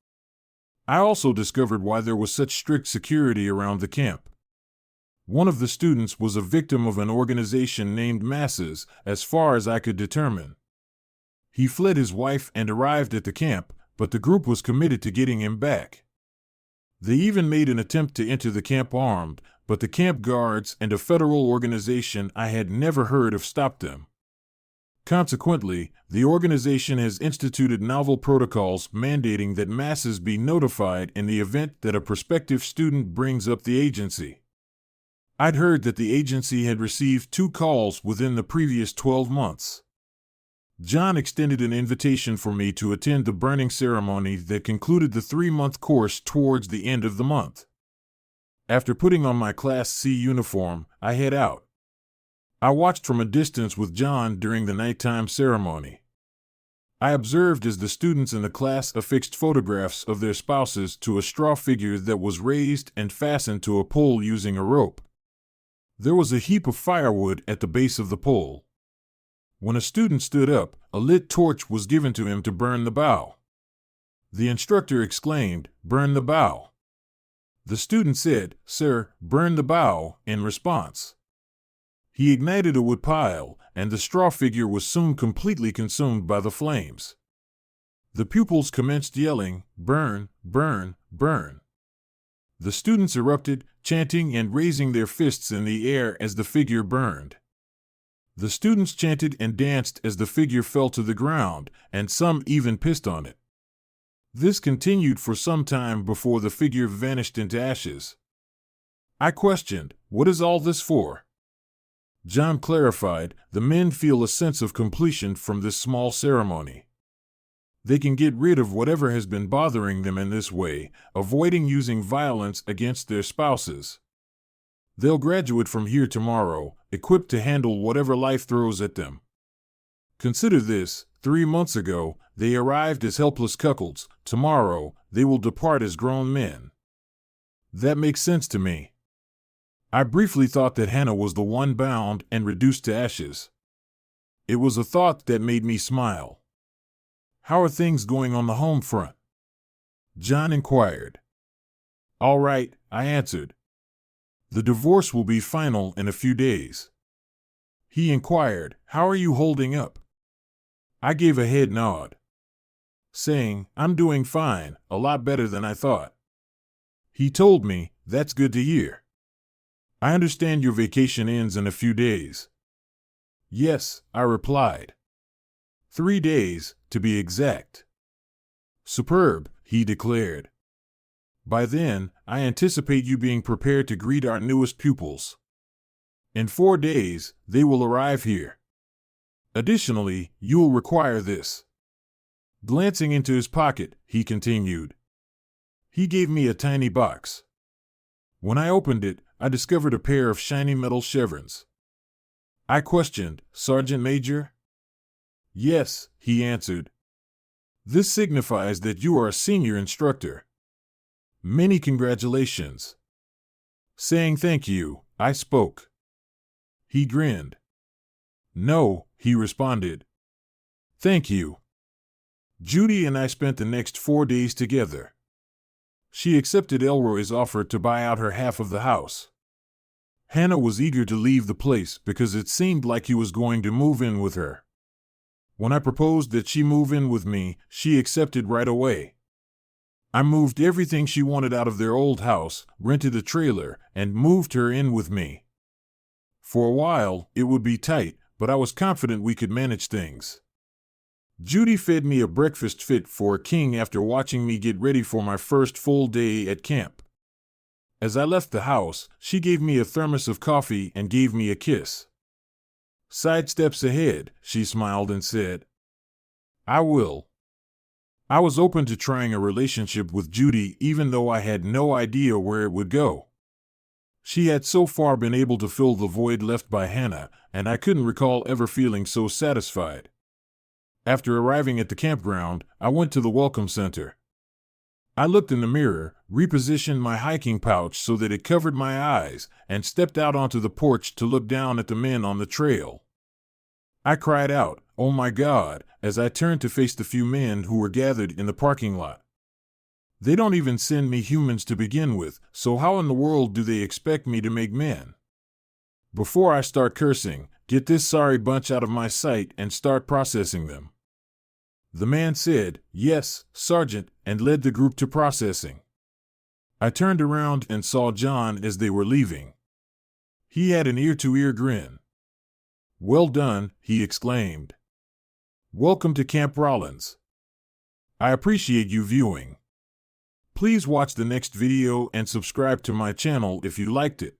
I also discovered why there was such strict security around the camp. One of the students was a victim of an organization named Masses, as far as I could determine. He fled his wife and arrived at the camp, but the group was committed to getting him back. They even made an attempt to enter the camp armed, but the camp guards and a federal organization I had never heard of stopped them. Consequently, the organization has instituted novel protocols mandating that Masses be notified in the event that a prospective student brings up the agency. I'd heard that the agency had received 2 calls within the previous 12 months. John extended an invitation for me to attend the burning ceremony that concluded the 3-month course towards the end of the month. After putting on my Class C uniform, I head out. I watched from a distance with John during the nighttime ceremony. I observed as the students in the class affixed photographs of their spouses to a straw figure that was raised and fastened to a pole using a rope. There was a heap of firewood at the base of the pole. When a student stood up, a lit torch was given to him to burn the bough. The instructor exclaimed, "Burn the bow." The student said, "Sir, burn the bow," in response. He ignited a wood pile, and the straw figure was soon completely consumed by the flames. The pupils commenced yelling, "Burn, burn, burn." The students erupted, chanting and raising their fists in the air as the figure burned. The students chanted and danced as the figure fell to the ground, and some even pissed on it. This continued for some time before the figure vanished into ashes. I questioned, "What is all this for?" John clarified, "The men feel a sense of completion from this small ceremony. They can get rid of whatever has been bothering them in this way, avoiding using violence against their spouses. They'll graduate from here tomorrow, equipped to handle whatever life throws at them. Consider this, 3 months ago, they arrived as helpless cuckolds. Tomorrow, they will depart as grown men. That makes sense to me." I briefly thought that Hannah was the one bound and reduced to ashes. It was a thought that made me smile. "How are things going on the home front?" John inquired. "All right," I answered. "The divorce will be final in a few days." He inquired, "How are you holding up?" I gave a head nod, saying, "I'm doing fine, a lot better than I thought." He told me, "That's good to hear. I understand your vacation ends in a few days." "Yes," I replied. 3 days, to be exact. "Superb," he declared. "By then, I anticipate you being prepared to greet our newest pupils. In 4 days, they will arrive here. Additionally, you will require this." Glancing into his pocket, he continued. He gave me a tiny box. When I opened it, I discovered a pair of shiny metal chevrons. I questioned, "Sergeant Major?" "Yes," he answered. "This signifies that you are a senior instructor. Many congratulations." Saying thank you, I spoke. He grinned. "No," he responded. "Thank you." Judy and I spent the next 4 days together. She accepted Elroy's offer to buy out her half of the house. Hannah was eager to leave the place because it seemed like he was going to move in with her. When I proposed that she move in with me, she accepted right away. I moved everything she wanted out of their old house, rented a trailer, and moved her in with me. For a while, it would be tight, but I was confident we could manage things. Judy fed me a breakfast fit for a king after watching me get ready for my first full day at camp. As I left the house, she gave me a thermos of coffee and gave me a kiss. "Side steps ahead," she smiled and said. "I will." I was open to trying a relationship with Judy even though I had no idea where it would go. She had so far been able to fill the void left by Hannah, and I couldn't recall ever feeling so satisfied. After arriving at the campground, I went to the welcome center. I looked in the mirror, repositioned my hiking pouch so that it covered my eyes, and stepped out onto the porch to look down at the men on the trail. I cried out, "Oh my God," as I turned to face the few men who were gathered in the parking lot. They don't even send me humans to begin with, so how in the world do they expect me to make men? Before I start cursing, get this sorry bunch out of my sight and start processing them. The man said, "Yes, Sergeant," and led the group to processing. I turned around and saw John as they were leaving. He had an ear-to-ear grin. "Well done," he exclaimed. "Welcome to Camp Rollins. I appreciate you viewing. Please watch the next video and subscribe to my channel if you liked it.